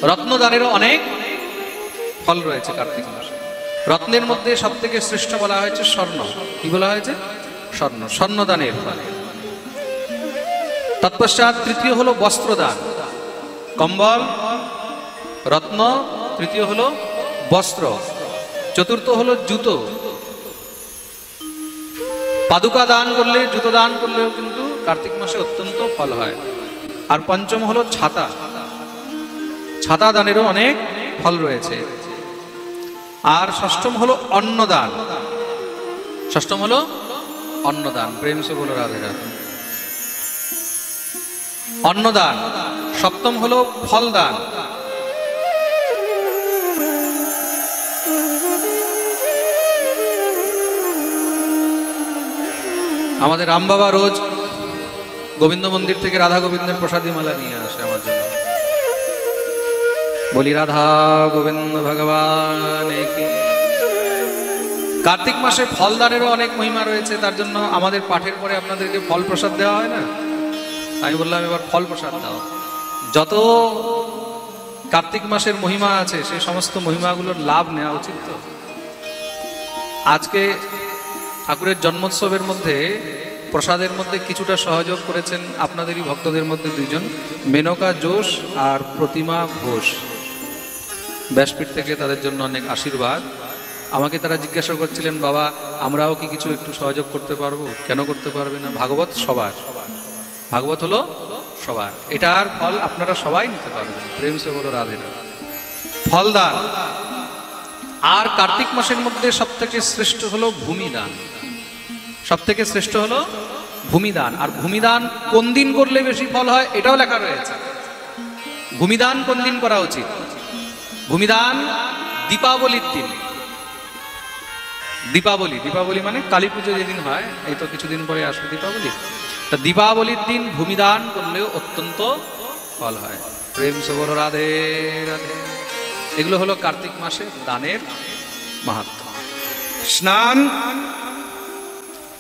Speaker 1: রত্নদানেরও অনেক ফল রয়েছে কার্তিক মাসে। রত্নের মধ্যে সব থেকে শ্রেষ্ঠ বলা হয়েছে স্বর্ণ। কি বলা হয়েছে? স্বর্ণ। স্বর্ণদানের ফল। তৎপশ্চাৎ তৃতীয় হলো বস্ত্রদান। কম্বল, রত্ন, তৃতীয় হলো বস্ত্র, চতুর্থ হলো জুতো। পাদুকা দান করলে, জুতো দান করলেও কিন্তু কার্তিক মাসে অত্যন্ত ফল হয়। আর পঞ্চম হলো ছাতা। ছাতা দানেরও অনেক ফল রয়েছে। আর ষষ্ঠম হলো অন্নদান। ষষ্ঠম হলো অন্নদান। প্রেম সে বলো রাধে রাধে। অন্নদান। সপ্তম হলো ফলদান। আমাদের রাম বাবা রোজ গোবিন্দ মন্দির থেকে রাধা গোবিন্দের প্রসাদী মালা নিয়ে আসে আমার জন্য। বলি রাধা গোবিন্দ ভগবান কি। কার্তিক মাসে ফলদানেরও অনেক মহিমা রয়েছে, তার জন্য আমাদের পাঠের পরে আপনাদেরকে ফল প্রসাদ দেওয়া হয় না। আমি বললাম এবার ফল প্রসাদ দাও। যত কার্তিক মাসের মহিমা আছে সেই সমস্ত মহিমাগুলোর লাভ নেওয়া উচিত। তো আজকে ঠাকুরের জন্মোৎসবের মধ্যে প্রসাদের মধ্যে কিছুটা সহযোগ করেছেন আপনাদেরই ভক্তদের মধ্যে দুইজন, মেনকা যোশ আর প্রতিমা ঘোষ। ব্যাসপীঠ থেকে তাদের জন্য অনেক আশীর্বাদ। আমাকে তারা জিজ্ঞাসা করছিলেন, বাবা আমরাও কি কিছু একটু সহযোগ করতে পারবো? কেন করতে পারবে না? ভাগবত সবার, ভাগবত হলো সবার, এটার ফল আপনারা সবাই নিতে পারবেন। প্রেম সে বলো রাধে রাধে। ফলদান। আর কার্তিক মাসের মধ্যে সব থেকে শ্রেষ্ঠ হলো ভূমিদান। সব থেকে শ্রেষ্ঠ হলো ভূমিদান। আর ভূমিদান কোন দিন করলে বেশি ফল হয় এটাও লেখা রয়েছে। ভূমিদান কোন দিন করা উচিত? ভূমিদান দীপাবলির দিন। দীপাবলি, দীপাবলি মানে কালী পুজো যেদিন হয়, এই তো কিছুদিন পরে আসবে দীপাবলি। তা দীপাবলির দিন ভূমিদান করলেও অত্যন্ত ফল হয়। প্রেম সে বলো রাধে রাধে। এগুলো হলো কার্তিক মাসে দানের মাহাত্ম্য। স্নান,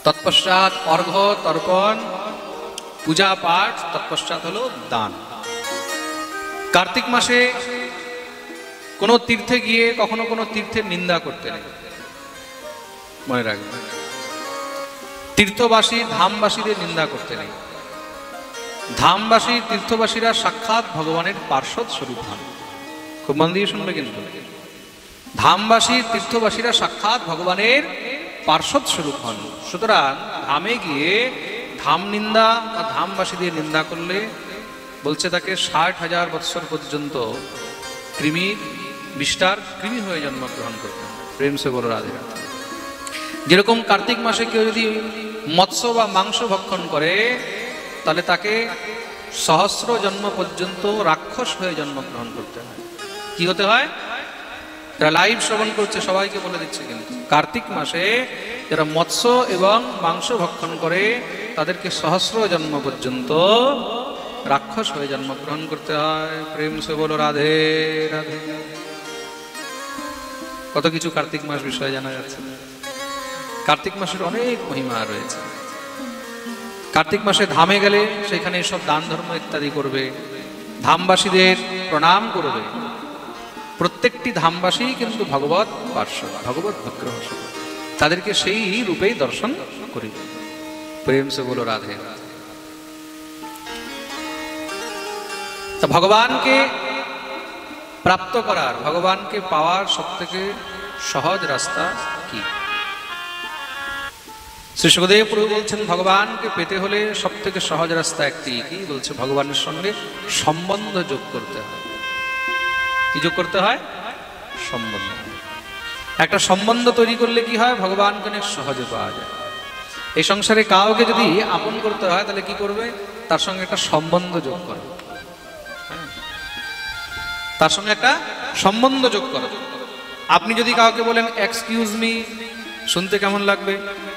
Speaker 1: তৎপশ্চাৎ অর্ঘ্য তর্পণ, পূজা পাঠ, তৎপশ্চাৎ হলো দান। কার্তিক মাসে কোনো তীর্থে গিয়ে কখনো কোনো তীর্থের নিন্দা করতে নেই, মনে রাখবেন। তীর্থবাসী ধামবাসীদের নিন্দা করতে নেই। ধামবাসী তীর্থবাসীরা সাক্ষাৎ ভগবানের পার্শ্বদ স্বরূপ হন। খুব মন দিয়ে শুনবে কিন্তু। ধামবাসী তীর্থবাসীরা সাক্ষাৎ ভগবানের পার্শ্বদ স্বরূপ হন। সুতরাং ধামে গিয়ে ধাম নিন্দা বা ধামবাসীদের নিন্দা করলে বলছে তাকে 60,000 বৎসর পর্যন্ত কৃমি বিষ্টার কৃমি হয়ে জন্মগ্রহণ করতে হবে। প্রেম সে বলো রাধে রাধে। যেরকম কার্তিক মাসে কেউ যদি মৎস্য বা মাংস ভক্ষণ করে তাহলে তাকে সহস্র জন্ম পর্যন্ত রাক্ষস হয়ে জন্মগ্রহণ করতে হয়। কি হতে হয়? যারা লাইভ শ্রবণ করছে সবাইকে বলে দিচ্ছে, কিন্তু কার্তিক মাসে যারা মৎস্য এবং মাংস ভক্ষণ করে তাদেরকে সহস্র জন্ম পর্যন্ত রাক্ষস হয়ে জন্মগ্রহণ করতে হয়। প্রেম সে বলো রাধে রাধে। কত কিছু কার্তিক মাস বিষয়ে জানা যাচ্ছে। কার্তিক মাসের অনেক মহিমা রয়েছে। কার্তিক মাসে ধামে গেলে সেখানে সব দান ধর্ম ইত্যাদি করবে, ধামবাসীদের প্রণাম করবে। প্রত্যেকটি ধামবাসী কিন্তু ভগবত পার্শ্বদ, ভগবত বিগ্রহ, তাদেরকে সেই রূপেই দর্শন করিবে। প্রেম সে বলো রাধে রাধে। তা ভগবানকে প্রাপ্ত করার, ভগবানকে পাওয়ার সব থেকে সহজ রাস্তা কি? শ্রী সুখদেব প্রভু বলছেন ভগবানকে পেতে হলে সব থেকে সহজ রাস্তা একটি, কি বলছে? ভগবানের সঙ্গে সম্বন্ধ যোগ করতে হয়। কি যোগ করতে হয়? সম্বন্ধ। একটা সম্বন্ধ তৈরি করলে কি হয়? ভগবানকে অনেক সহজে পাওয়া যায়। এই সংসারে কাউকে যদি আপন করতে হয় তাহলে কি করবে? তার সঙ্গে একটা সম্বন্ধ যোগ করবে। তার সঙ্গে একটা সম্বন্ধ যোগ করো। আপনি যদি কাউকে বলেন এক্সকিউজ মি, শুনতে কেমন লাগবে?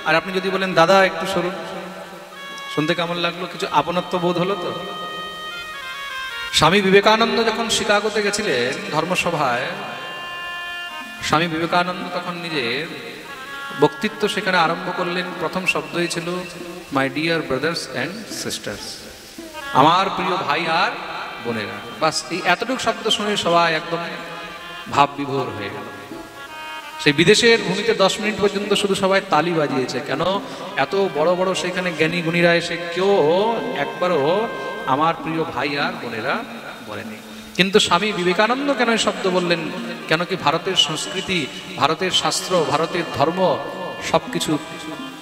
Speaker 1: আর আপনি যদি বলেন দাদা একটু সরুন, শুনতে কেমন লাগলো? কিছু আপনত্ব বোধ হলো তো? স্বামী বিবেকানন্দ যখন শিকাগোতে গেছিলেন ধর্মসভায়, স্বামী বিবেকানন্দ তখন নিজের বক্তৃত্ব সেখানে আরম্ভ করলেন। প্রথম শব্দই ছিল my dear brothers and sisters, আমার প্রিয় ভাই আর বোনেরা। বাস এই এতটুকু শব্দ শুনে সবাই একদম ভাব বিভোর হয়ে গেল। সেই বিদেশের ভূমিতে 10 মিনিট পর্যন্ত শুধু সবাই তালি বাজিয়েছে। কেন? এত বড় বড় সেখানে জ্ঞানী গুণীরা এসে কেউ একবারও আমার প্রিয় ভাই আর বোনেরা বলেনি। কিন্তু স্বামী বিবেকানন্দ কেন এই শব্দ বললেন? কেন কি ভারতের সংস্কৃতি, ভারতের শাস্ত্র, ভারতের ধর্ম সবকিছু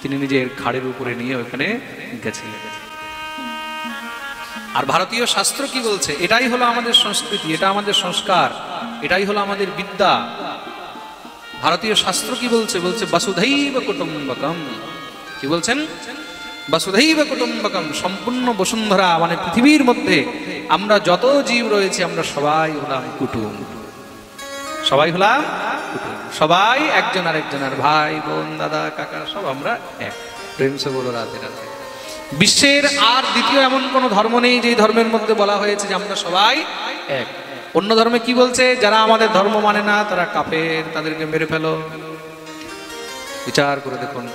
Speaker 1: তিনি নিজের ঘাড়ের উপরে নিয়ে ওখানে গেছিলেন। আর ভারতীয় শাস্ত্র কি বলছে? এটাই হলো আমাদের সংস্কৃতি, এটা আমাদের সংস্কার, এটাই হলো আমাদের বিদ্যা। ভারতীয় শাস্ত্র কি বলছে? বলছে বসুধৈব কুটুম্বকম। কি বলছেন? বসুধৈব কুটুম্বকম, সম্পূর্ণ বসুন্ধরা মানে পৃথিবীর মধ্যে আমরা যত জীব রয়েছে আমরা সবাই হলাম কুটুম। সবাই হলাম কুটুম, সবাই একজন আরেকজনের ভাই বোন দাদা কাকা, সব আমরা এক। প্রেম সে বলো রাধে রাধে। বিশ্বের আর দ্বিতীয় এমন কোন ধর্ম নেই যে ধর্মের মধ্যে বলা হয়েছে যে আমরা সবাই এক। অন্য ধর্মে কি বলছে? যারা আমাদের ধর্ম মানে না তারা কাফের, তাদেরকে মেরে ফেলো। বিচার করে দেখুন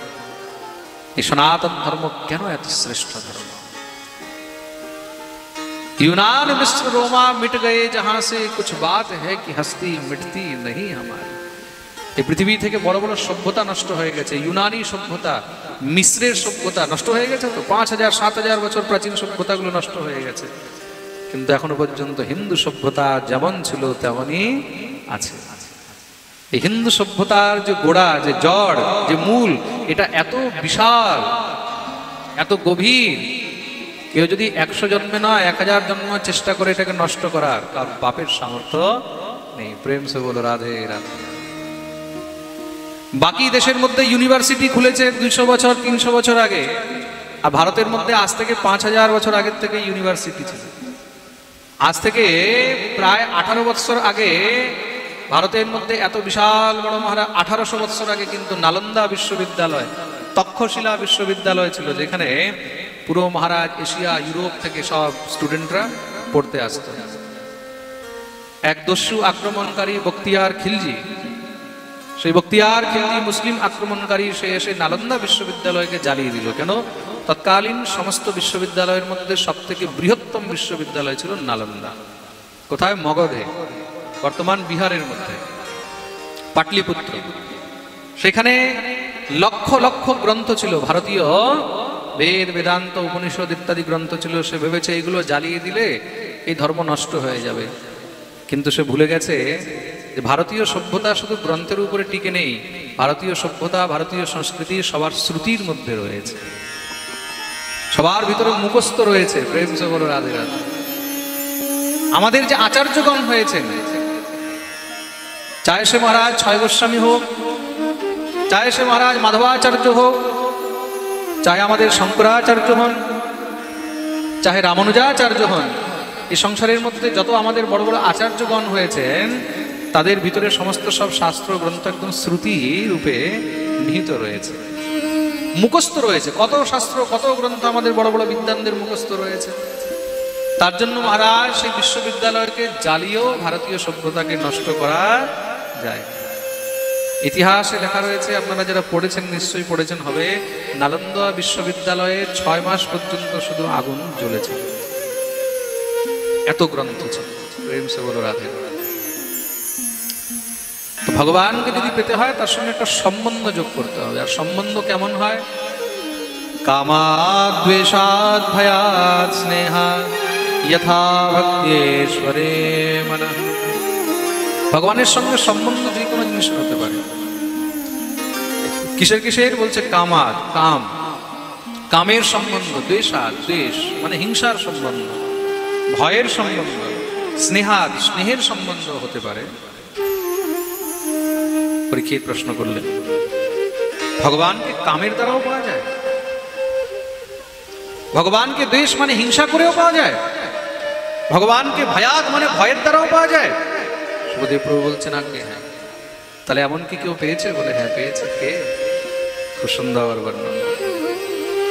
Speaker 1: এই সনাতন ধর্ম কেন এত শ্রেষ্ঠ ধর্ম। यूनान मिस्र रोमा मिट गए जहां से कुछ बात है कि हस्ती मिटती नहीं हमारी। এই পৃথিবী থেকে বড় বড় সভ্যতা নষ্ট হয়ে গেছে। ইউনানি সভ্যতা, মিশ্রের সভ্যতা নষ্ট হয়ে গেছে তো 5000 7000 বছর প্রাচীন সভ্যতাগুলো নষ্ট হয়ে গেছে, কিন্তু এখনো পর্যন্ত হিন্দু সভ্যতা যেমন ছিল তেমনই আছে। এই হিন্দু সভ্যতার যে গোড়া, যে জড়, যে মূল, এটা এত বিশাল, এত গভীর, কেউ যদি 100 জন্মে নয় 1000 জন্ম চেষ্টা করে এটাকে নষ্ট করার, তার বাপের সামর্থ্য নেই। প্রেম সে বলো রাধে রাধে। বাকি দেশের মধ্যে ইউনিভার্সিটি খুলেছে 200 বছর 300 বছর আগে, আর ভারতের মধ্যে আজ থেকে 5000 বছর আগের থেকে ইউনিভার্সিটি ছিল। আজ থেকে প্রায় 18 বছর আগে ভারতের মধ্যে এত বিশাল বড় মহারাজ, 1800 বছর আগে কিন্তু নালন্দা বিশ্ববিদ্যালয়, তক্ষশিলা বিশ্ববিদ্যালয় ছিল, যেখানে পুরো মহারাজ এশিয়া ইউরোপ থেকে সব স্টুডেন্টরা পড়তে আসতো। এক দস্যু আক্রমণকারী বখতিয়ার খিলজি, সেই বখতিয়ার খিলজি মুসলিম আক্রমণকারী, সে এসে নালন্দা বিশ্ববিদ্যালয়কে জ্বালিয়ে দিল। কেন? তৎকালীন সমস্ত বিশ্ববিদ্যালয়ের মধ্যে সব থেকে বৃহত্তম বিশ্ববিদ্যালয় ছিল নালন্দা। কোথায়? মগধে, বর্তমান বিহারের মধ্যে, পাটলিপুত্র। সেখানে লক্ষ লক্ষ গ্রন্থ ছিল, ভারতীয় বেদ, বেদান্ত, উপনিষদ ইত্যাদি গ্রন্থ ছিল। সে ভেবেছে এগুলো জ্বালিয়ে দিলে এই ধর্ম নষ্ট হয়ে যাবে, কিন্তু সে ভুলে গেছে যে ভারতীয় সভ্যতা শুধু গ্রন্থের উপরে টিকে নেই। ভারতীয় সভ্যতা, ভারতীয় সংস্কৃতি সবার শ্রুতির মধ্যে রয়েছে, সবার ভিতরে মুখস্থ রয়েছে। প্রেম সে বলো রাধে রাধে। আমাদের যে আচার্যগণ হয়েছেন, চাহে সে মহারাজ ছয় গোস্বামী হোক, চাহে সে মহারাজ মাধবাচার্য হোক, চাহে আমাদের শঙ্করাচার্য হন, চাহে রামানুজাচার্য হন, এই সংসারের মধ্যে যত আমাদের বড় বড় আচার্যগণ হয়েছেন, তাদের ভিতরে সমস্ত সব শাস্ত্র গ্রন্থ একদম শ্রুতি রূপে নিহিত রয়েছে, মুখস্থ রয়েছে। কত শাস্ত্র, কত গ্রন্থ আমাদের বড় বড় বিদ্বানদের মুখস্থ রয়েছে। তার জন্য মহারাজ সেই বিশ্ববিদ্যালয়কে জ্বালিয়েও ভারতীয় সভ্যতাকে নষ্ট করা যায়। ইতিহাসে লেখা রয়েছে, আপনারা যারা পড়েছেন নিশ্চয়ই পড়েছেন হবে, নালন্দা বিশ্ববিদ্যালয়ে 6 মাস পর্যন্ত শুধু আগুন জ্বলেছে, এত গ্রন্থ ছিল। প্রেম সে বলো রাধে। তো ভগবানকে যদি পেতে হয় তার সঙ্গে একটা সম্বন্ধ যোগ করতে হবে। আর সম্বন্ধ কেমন হয়? কামাদ দ্বেষাদ ভয়াদ স্নেহাদ যথা ভক্তেশ্বরে মনঃ। ভগবানের সঙ্গে সম্বন্ধ যে কোনো জিনিস হতে পারে। কিসের কিসের বলছে? কামাদ, কাম, কামের সম্বন্ধ, দ্বেষাদ, দ্বেষ মানে হিংসার সম্বন্ধ, ভয়ের সম্বন্ধ, স্নেহাদ, স্নেহের সম্বন্ধ হতে পারে। পরীক্ষিত প্রশ্ন করলেন, ভগবানকে কামের দ্বারাও পাওয়া যায়? ভগবানকে দ্বেষ মানে হিংসা করেও পাওয়া যায়? ভগবানকে ভয়াত মানে ভয়ের দ্বারাও পাওয়া যায়? সুখদেব প্রভু বলছেন আগে হ্যাঁ। তাহলে এমন কি কেউ পেয়েছে? বলে হ্যাঁ পেয়েছে। কে? খুব সুন্দর বর্ণনা।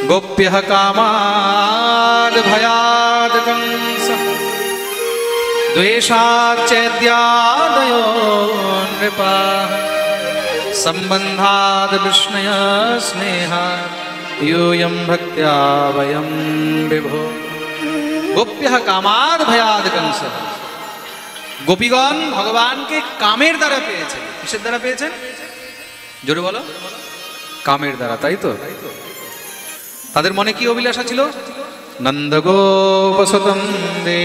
Speaker 1: গোপ্য কামাদ ভয়াদ কংস দ্বেষাচ্ছেদ্যাদয়ো নৃপাঃ সম্বন্ধাদ বিষ্ণয় স্নেহাৎ यूयं भक्त्या वयं विभो। गोप्य कामाद भयाद कंस। গোপীগণ ভগবানকে কামের দ্বারা পেয়েছেন। কিসের দ্বারা পেয়েছেন? জোরে বলো। কামের দ্বারা, তাই তো? তাদের মনে কি অভিলাষা ছিল? নন্দ গোপসুতং দে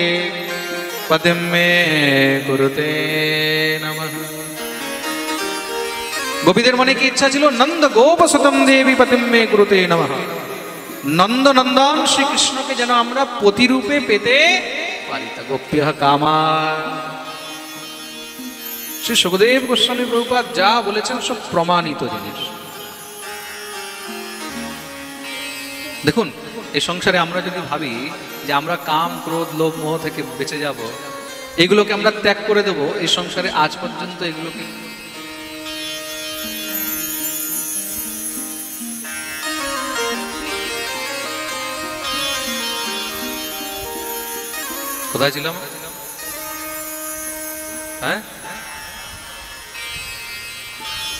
Speaker 1: পতিম মে কুরুতে নমঃ। গোপীদের মনে কি ইচ্ছা ছিল? নন্দ গোপসুতম দেবী পতিম মে কুরুতে নমঃ। নন্দ নন্দন শ্রীকৃষ্ণকে যেন আমরা পতিরূপে পেতে পারি। তা গোপ্য কামা। শ্রী সুখদেব গোস্বামী প্রভুপাদ যা বলেছেন সব প্রমাণিত জিনিস। দেখুন, এই সংসারে আমরা যদি ভাবি যে আমরা কাম, ক্রোধ, লোভ, মোহ থেকে বেঁচে যাব, এগুলোকে আমরা ত্যাগ করে দেব, এই সংসারে আজ পর্যন্ত এগুলোকে কোথায় ছিলাম? হ্যাঁ,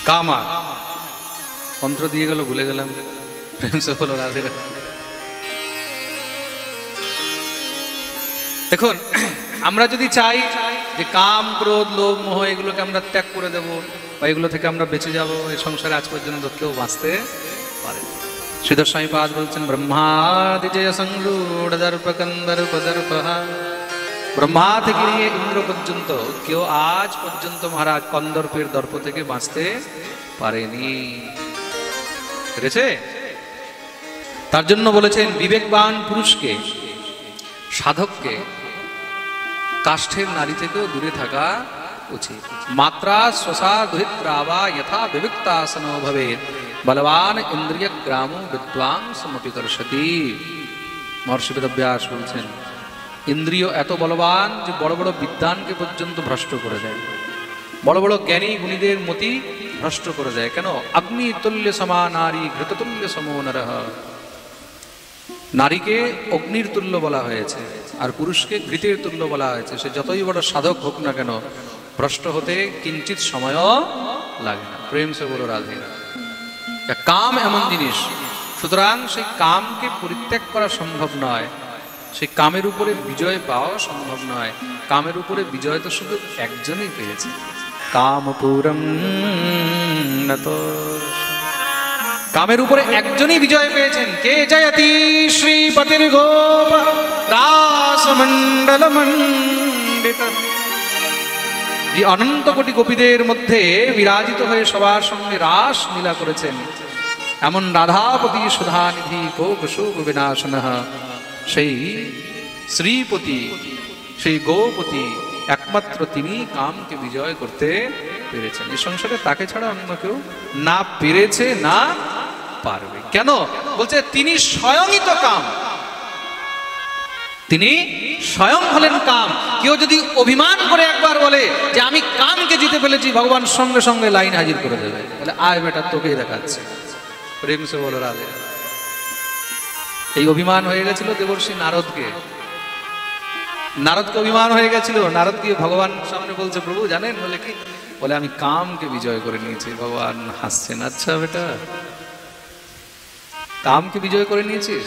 Speaker 1: কামা মন্ত্র দিয়ে গেল, ভুলে গেলাম। প্রেম সে হলো রাধে রাধে। দেখুন, আমরা যদি চাই যে কাম, ক্রোধ, লোভ, মোহ এগুলোকে আমরা ত্যাগ করে দেব বা এগুলো থেকে আমরা বেঁচে যাব, এই সংসারে আজ পর্যন্ত কেউ বাঁচতে পারে। শ্রীধর স্বামীপাদ বলছেন, ব্রহ্মাদিজয় সংরূঢ় দর্প কন্দর্প দর্পঃ। ব্রহ্মা থেকে নিয়ে ইন্দ্র পর্যন্ত কেউ আজ পর্যন্ত মহারাজ কন্দর্পের দর্প থেকে বাঁচতে পারেনি। পেরেছে? তার জন্য বলেছেন বিবেকবান পুরুষকে, সাধককে কাষ্ঠের নারী থেকেও দূরে থাকা উচিত। মাত্রা স্বসা দুহিত্রাবা যথা বিবিক্তাসনো ভবেৎ বলবান ইন্দ্রিয় গ্রামো বিদ্বাংসমপি কর্ষতি। মহর্ষি বেদব্যাস বলছেন, ইন্দ্রিয় এত বলবান যে বড় বড় বিদ্বানকে পর্যন্ত ভ্রষ্ট করে দেয়, বড় বড় জ্ঞানী গুণীদের মতি ভ্রষ্ট করে দেয়। কেন? অগ্নি তুল্য সমা নারী ঘৃততুল্য সমো নরঃ। নারীকে অগ্নির তুল্য বলা হয়েছে আর পুরুষকে ঘৃতের তুল্য বলা হয়েছে। সে যতই বড় সাধক হোক না কেন, ভ্রষ্ট হতে কিঞ্চিত সময়ও লাগে না। প্রেম সে বলো রাধে রাধে। কাম এমন জিনিস, সুতরাং সেই কামকে পরিত্যাগ করা সম্ভব নয়, সেই কামের উপরে বিজয় পাওয়া সম্ভব নয়। কামের উপরে বিজয় তো শুধু একজনই পেয়েছে, কামপুরম নত। কামের উপরে একজনই বিজয় পেয়েছেন। কে জয়তি শ্রীপতির গোপ দাস মন্ডল মণ্ডিত। যে অনন্ত কোটি গোপীদের মধ্যে বিরাজিত হয়ে সবার সঙ্গে রাস লীলা করেছেন, এমন রাধাপতি সুধানিধি কোক শোক বিনাশনঃ, সেই শ্রীপতি, সেই গোপতি, একমাত্র তিনি কামকে বিজয় করতে পেরেছেন। এই সংসারে তাকে ছাড়া অন্য কেউ না পেরেছে, না পারবে। কেন? বলছে তিনি স্বয়ংই তো কাম, তিনি স্বয়ং হলেন কাম। কেউ যদি অভিমান করে একবার বলে যে আমি কামকে জিতে ফেলেছি, ভগবান সঙ্গে সঙ্গে লাইন হাজির করে দেবে, বলে আয় বেটা তোকেই দেখাচ্ছে। প্রেম সে বলো রাধে। এই অভিমান হয়ে গেছিল দেবর্ষি নারদকে। নারদকে অভিমান হয়ে গেছিল। নারদ গিয়ে ভগবান সামনে বলছে, প্রভু জানেন? বলে কি? বলে আমি কামকে বিজয় করে নিয়েছি। ভগবান হাসছেন, আচ্ছা বেটা কামকে বিজয় করে নিয়েছিস?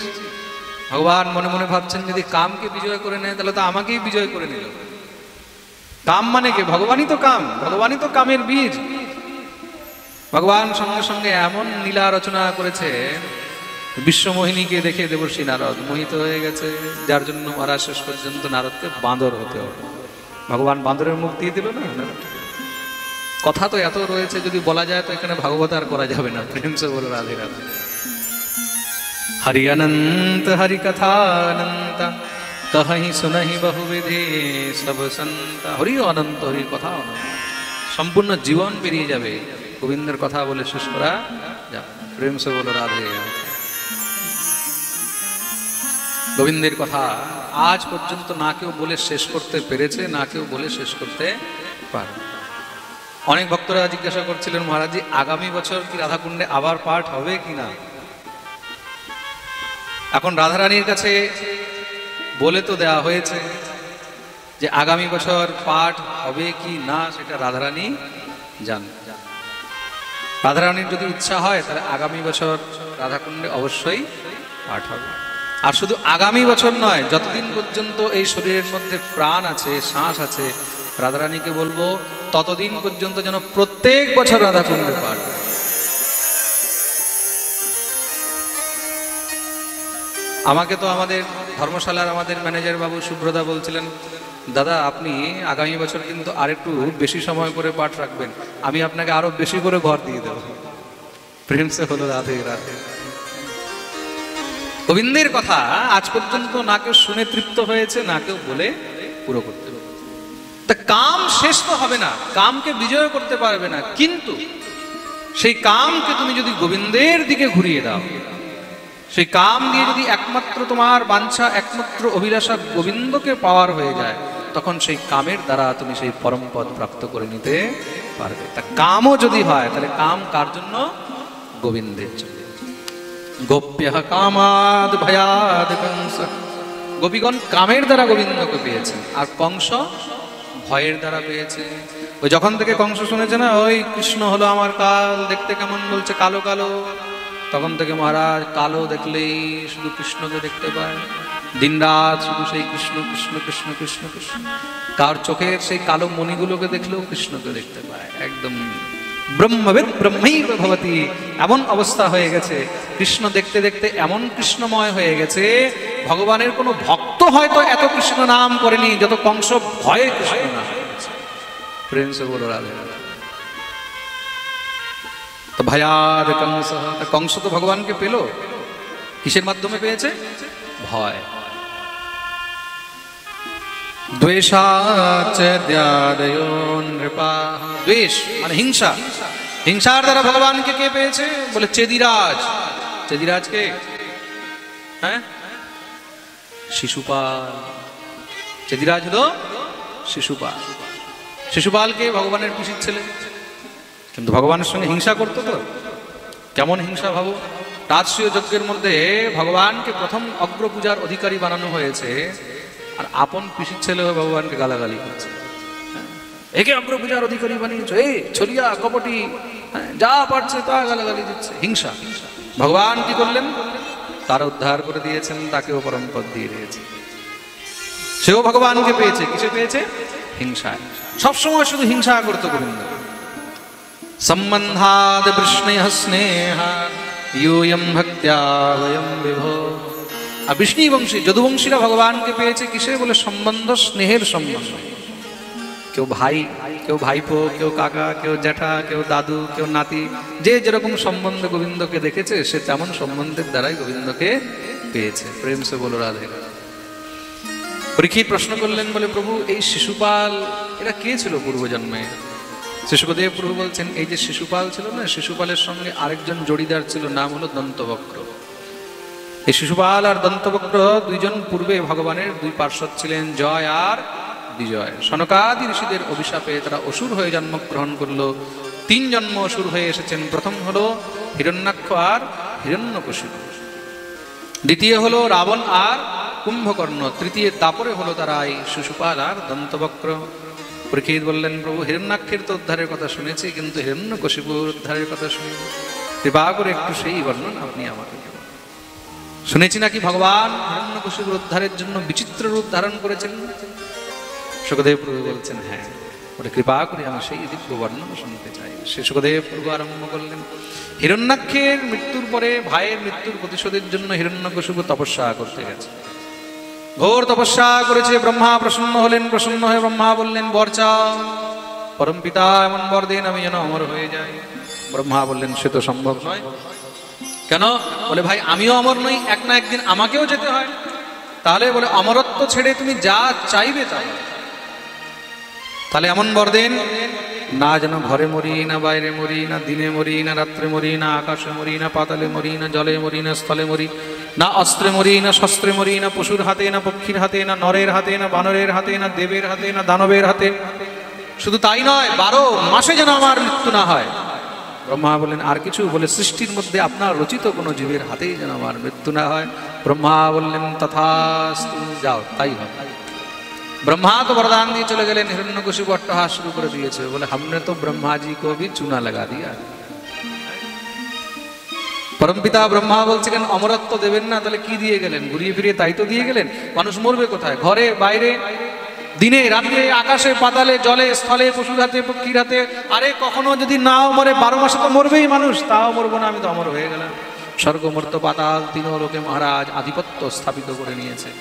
Speaker 1: ভগবান মনে মনে ভাবছেন, যদি কামকে বিজয় করে নেয় তাহলে তো আমাকেই বিজয় করে নিল। কাম মানে কে? ভগবানই তো কাম, ভগবানই তো কামের বীজ। ভগবান সঙ্গে সঙ্গে এমন লীলা রচনা করেছে, বিশ্বমোহিনীকে দেখে দেবর্ষি নারদ মোহিত হয়ে গেছে, যার জন্য মহারাজ শেষ পর্যন্ত নারদকে বাঁদর হতে হবে। ভগবান বাঁদরের মুখ দিয়ে দিল না। কথা তো এত রয়েছে, যদি বলা যায় তো এখানে ভাগবত আর করা যাবে না। প্রেম সে বলো রাধে রাধে। হরি অনন্ত হরি কথা অনন্ত, কহি শুনহি বহুবিধি সব সন্ত। হরি অনন্ত, হরির কথা অনন্ত। সম্পূর্ণ জীবন বেরিয়ে যাবে গোবিন্দের কথা বলে শেষ করা যাবে। প্রেম সে বলো রাধে রাধে। গোবিন্দের কথা আজ পর্যন্ত না কেউ বলে শেষ করতে পেরেছে, না কেউ বলে শেষ করতে পারে। অনেক ভক্তরা জিজ্ঞাসা করছিলেন, মহারাজজি আগামী বছর কি রাধাকুণ্ডে আবার পাঠ হবে কিনা? এখন রাধারানীর কাছে বলে তো দেওয়া হয়েছে যে আগামী বছর পাঠ হবে কি না সেটা রাধারানী জানে। রাধারানীর যদি ইচ্ছা হয় তাহলে আগামী বছর রাধাকুণ্ডে অবশ্যই পাঠ হবে। আর শুধু আগামী বছর নয়, যতদিন পর্যন্ত এই শরীরের মধ্যে প্রাণ আছে, শ্বাস আছে, রাধারানীকে বলবো ততদিন পর্যন্ত যেন প্রত্যেক বছর রাধাকুণ্ডে পাঠ। আমাকে তো আমাদের ধর্মশালার আমাদের ম্যানেজার বাবু সুব্রতা বলছিলেন, দাদা আপনি আগামী বছর কিন্তু আরেকটু বেশি সময় করে পাঠ রাখবেন, আমি আপনাকে আরো বেশি করে ঘর দিয়ে দেব। প্রেম সে হলো রাধে রাধে। গোবিন্দের কথা আজ পর্যন্ত না কেউ শুনে তৃপ্ত হয়েছে, না কেউ বলে পুরো করতে পারবে। তা কাম শেষ তো হবে না, কামকে বিজয় করতে পারবে না, কিন্তু সেই কামকে তুমি যদি গোবিন্দের দিকে ঘুরিয়ে দাও, সেই কাম দিয়ে যদি একমাত্র তোমার বাঞ্ছা, একমাত্র অভিলাষা গোবিন্দকে পাওয়ার হয়ে যায়, তখন সেই কামের দ্বারা তুমি সেই পরম পদ প্রাপ্ত করে নিতে পারবে। তা কামও যদি হয় তাহলে কাম কার জন্য? গোবিন্দের জন্য। গোপ্য কামাদ ভয়াদ কংস গোপীগণ কামের দ্বারা গোবিন্দকে পেয়েছে, আর কংস ভয়ের দ্বারা পেয়েছে। ওই যখন থেকে কংস শুনেছে না ওই কৃষ্ণ হলো আমার কাল, দেখতে কেমন বলছে কালো কালো, তখন থেকে মহারাজ কালো দেখলেই শুধু কৃষ্ণকে দেখতে পায়, দিনরাত শুধু সেই কৃষ্ণ কৃষ্ণ কৃষ্ণ কৃষ্ণ কৃষ্ণ। কার চোখের সেই কালো মণিগুলোকে দেখলেও কৃষ্ণকে দেখতে পায়। একদম ব্রহ্মবেদ ব্রহ্মৈব ভবতি এমন অবস্থা হয়ে গেছে। কৃষ্ণ দেখতে দেখতে এমন কৃষ্ণময় হয়ে গেছে, ভগবানের কোনো ভক্ত হয়তো এত কৃষ্ণ নাম করেনি যত কংস ভয়ে কৃষ্ণ নাম করেছে। প্রেম সে বলো রাধে। তো ভয়াদ কংস, কংস তো ভগবানকে পেল কিসের মাধ্যমে পেয়েছে? ভয়। দ্বেষ মানে হিংসা, হিংসার দ্বারা ভগবানকে কে পেয়েছে? বলে চেদিরাজ। চেদিরাজ কে? হ্যাঁ, শিশুপাল। চেদিরাজ হলো শিশুপাল। শিশুপালকে ভগবানের পিসির ছেলে, কিন্তু ভগবানের সঙ্গে হিংসা করতো। তো কেমন হিংসা ভাবো। রাজসূয় যজ্ঞের মধ্যে ভগবানকে প্রথম অগ্রপূজার অধিকারী বানানো হয়েছে, আর আপন পিসির ছেলে হয়ে ভগবানকে গালাগালি করছে। একে অগ্রপূজার অধিকারী বানিয়েছো, এই ছলিয়া কপটি, যা পারছে তা গালাগালি দিচ্ছে। হিংসা। ভগবান কি করলেন? তার উদ্ধার করে দিয়েছেন, তাকেও পরম পদ দিয়ে দিয়েছে। সেও ভগবানকে পেয়েছে। কিসে পেয়েছে? হিংসায়। সবসময় শুধু হিংসা করতো গোবিন্দ। সম্বন্ধাদ বৃষ্ণেহ স্নেহাৎ यूयं भक्त्या वयं विभो। আর বৃষ্ণিবংশী যদুবংশীরা ভগবানকে পেয়েছে কিসে? বলে সম্বন্ধ, স্নেহের সম্বন্ধ। কেউ ভাই, কেউ ভাইপো, কেউ কাকা, কেউ জ্যাঠা, কেউ দাদু, কেউ নাতি, যে যেরকম সম্বন্ধ গোবিন্দকে দেখেছে সে তেমন সম্বন্ধের দ্বারাই গোবিন্দকে পেয়েছে। প্রেম সে বলো রাধে। পরীক্ষিত প্রশ্ন করলেন, বলে প্রভু এই শিশুপাল এরা কে ছিল পূর্বজন্মে? শিশুদেব প্রভু বলছেন, এই যে শিশুপাল ছিল না, শিশুপালের সঙ্গে আরেকজন জড়িদার ছিল, নাম হলো দন্তবক্র। এই শিশুপাল আর দন্তবক্র দুইজন পূর্বে ভগবানের দুই পার্শ্বদ ছিলেন, জয় আর বিজয়। সনকাদি ঋষিদের অভিশাপে তারা অসুর হয়ে জন্মগ্রহণ করলো। 3 জন্ম অসুর হয়ে এসেছেন। প্রথম হলো হিরণ্যাক্ষ আর হিরণ্যকশিপু, দ্বিতীয় হলো রাবণ আর কুম্ভকর্ণ, তৃতীয় তারপরে হলো তারা এই শিশুপাল আর দন্তবক্র। পরীক্ষিত বললেন, প্রভু হিরণ্যাক্ষের তো উদ্ধারের কথা শুনেছি, কিন্তু হিরণ্যকশিপুর উদ্ধারের কথা শুনিনি, কৃপা করে একটু সেই বর্ণন আপনি আমাকে। শুনেছি নাকি ভগবান হিরণ্যকশিপুর উদ্ধারের জন্য বিচিত্র রূপ ধারণ করেছেন? সুখদেব প্রভু বলছেন, হ্যাঁ, ওটা কৃপা করে আমি সেই দিব্য বর্ণনা শুনতে চাই। সে সুখদেব প্রভু আরম্ভ করলেন। হিরণ্যাক্ষের মৃত্যুর পরে ভাইয়ের মৃত্যুর প্রতিশোধের জন্য হিরণ্যকশিপু তপস্যা করতে গেছে, ঘোর তপস্যা করেছে। ব্রহ্মা প্রসন্ন হলেন। প্রসন্ন হয়ে ব্রহ্মা বললেন, বর চাও। পরম পিতা এমন বর দেন আমি যেন অমর হয়ে যাই। ব্রহ্মা বললেন, সে তো সম্ভব নয়। কেন? বলে ভাই আমিও অমর নই, এক না একদিন আমাকেও যেতে হয়। তাহলে বলে অমরত্ব ছেড়ে তুমি যা চাইবে তা। তাহলে এমন বর দেন, না যেন ঘরে মরি, না বাইরে মরি, না দিনে মরি, না রাত্রে মরি, না আকাশে মরি, না পাতালে মরি, না জলে মরি, না স্থলে মরি, না অস্ত্রে মরি, না শস্ত্রে মরি, না পশুর হাতে, না পক্ষীর হাতে, না নরের হাতে, না বানরের হাতে, না দেবের হাতে, না দানবের হাতে। শুধু তাই নয়, 12 মাসে যেন আমার মৃত্যু না হয়। ব্রহ্মা বললেন, আর কিছু? বলে সৃষ্টির মধ্যে আপনার রচিত কোনো জীবের হাতেই যেন আমার মৃত্যু না হয়। ব্রহ্মা বললেন, তথাস্তু, যাও তাই হয়। ब्रह्मा तो वरदान दिए चले गए, हिरण्यकशिपु अट्टहास शुरू कर दिए। बोले हमने तो ब्रह्मा जी को भी चूना लगा दिया। परमपिता ब्रह्मा बोलছেন অমরত্ব দেবেন না, তাহলে কি দিয়ে গেলেন? ঘুরিয়ে ফিরিয়ে তাই তো দিয়ে গেলেন। মানুষ মরবে কোথায়? ঘরে বাইরে, দিনে রাতে, আকাশে পাতালে, জলে স্থলে, পশুর হাতে, পক্ষীর হাতে। আরে কখনো যদি নাও মরে, 12 মাসে তো মরবেই মানুষ, তাও মরবো না, আমি তো অমর হয়ে গেলাম। স্বর্গ মর্ত পাতাল তিনও লোকে মহারাজ আধিপত্য স্থাপিত করে নিয়েছে।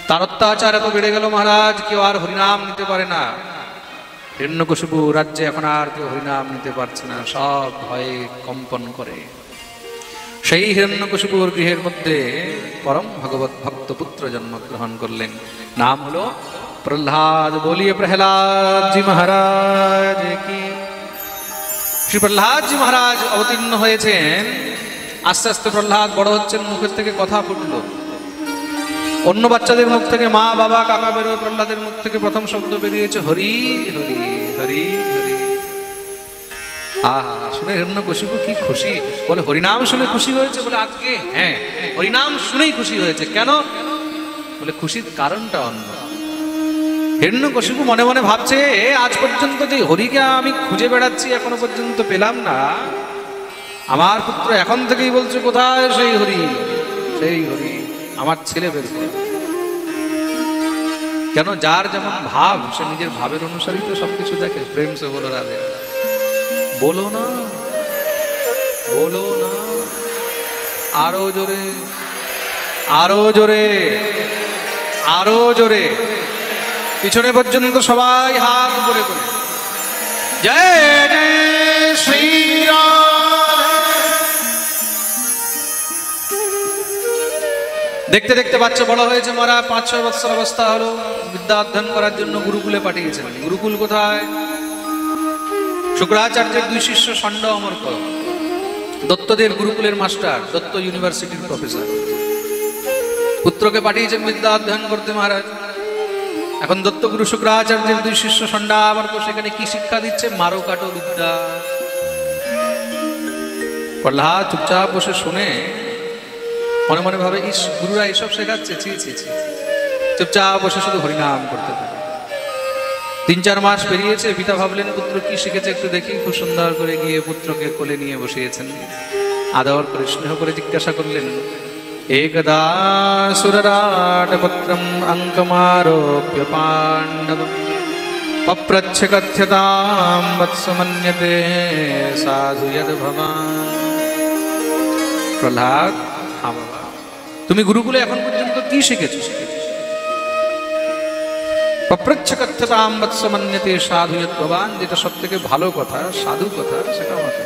Speaker 1: তার অত্যাচার এত বেড়ে গেল মহারাজ, কেউ আর হরিনাম নিতে পারে না। হিরণ্যকশিপু রাজ্যে এখন আর কেউ হরিনাম নিতে পারছে না, সব ভয়ে কম্পন করে। সেই হিরণ্যকশিপুর গৃহের মধ্যে পরম ভগবত ভক্ত পুত্র জন্মগ্রহণ করলেন, নাম হলো প্রহ্লাদ। বলিয়ে প্রহ্লাদ জি মহারাজ কি। শ্রী প্রহ্লাদ জি মহারাজ অবতীর্ণ হয়েছেন। আস্তে আস্তে প্রহ্লাদ বড় হচ্ছেন, মুখের থেকে কথা ফুটলো। অন্য বাচ্চাদের মুখ থেকে মা বাবা কাকা বেরোয়, প্রহ্লাদের মুখ থেকে প্রথম শব্দ বেরিয়েছে হরি হরি হরি হরি। আহা, শুনে হিরণ্যকশিপু কি খুশি। বলে হরিনাম শুনে খুশি হয়েছে? বলে আজকে হ্যাঁ, হরিনাম শুনেই খুশি হয়েছে। কেন? বলে খুশির কারণটা অন্য। হিরণ্যকশিপু মনে মনে ভাবছে, আজ পর্যন্ত যে হরিকে আমি খুঁজে বেড়াচ্ছি এখনো পর্যন্ত পেলাম না, আমার পুত্র এখন থেকেই বলছে কোথায় সেই হরি, সেই হরি, আমার ছেলে বের করে। কেন? যার যেমন ভাব সে নিজের ভাবের অনুসারী তো সবকিছু দেখে। প্রেম সে বলো রাধে, বলো না, বলো না, আরো জোরে, আরো জোরে, আরো জোরে, পিছনে পর্যন্ত সবাই হাত করে করে জয় জয় শ্রীরাম। দেখতে দেখতে বাচ্চা বড় হয়েছে, মারা 5-6 বছর অবস্থা হলো, বিদ্যা অধ্যয়ন করার জন্য গুরুকুলে পাঠিয়েছেন। গুরুকুল কোথায়? শুক্রাচার্যের 2 শিষ্য ষণ্ড অমর্ক, দত্তদের গুরুকুলের মাস্টার, দত্ত ইউনিভার্সিটির প্রফেসর। পুত্রকে পাঠিয়েছেন বিদ্যা অধ্যয়ন করতে মহারাজ। এখন দত্তগুরু শুক্রাচার্যের 2 শিষ্য ষণ্ডা অমর্ক সেখানে কি শিক্ষা দিচ্ছে? মারো কাটো বিদ্যা। প্রহ্লাদ চুপচাপ বসে শুনে মনে মনে ভাবে, ইস, গুরুরা এইসব শেখাচ্ছে, ছি ছি ছি। চুপচাপ বসে শুধু হরিনাম করতে থাকে। 3-4 মাস পেরিয়েছে, পিতা ভাবলেন পুত্র কি শিখেছে একটু দেখি। খুব সুন্দর করে গিয়ে পুত্রকে কোলে নিয়ে বসিয়েছেন, আদর করে স্নেহ করে জিজ্ঞাসা করলেন, একদা সুররাটপত্রম অঙ্কমারোপ্য পাণ্ডবম পপ্রচ্ছ কথ্যতাম বৎসমন্যতে সাধু যদ ভবান। প্রহ্লাদ, হ্যাঁ বাবা, তুমি গুরুকুলে এখন পর্যন্ত কি শিখেছো? পপ্রচ্ছ কথ্যতাম বৎসমন্যতে সাধু যদ ভবান, যেটা সব থেকে ভালো কথা, সাধু কথা, সেটা আমাকে।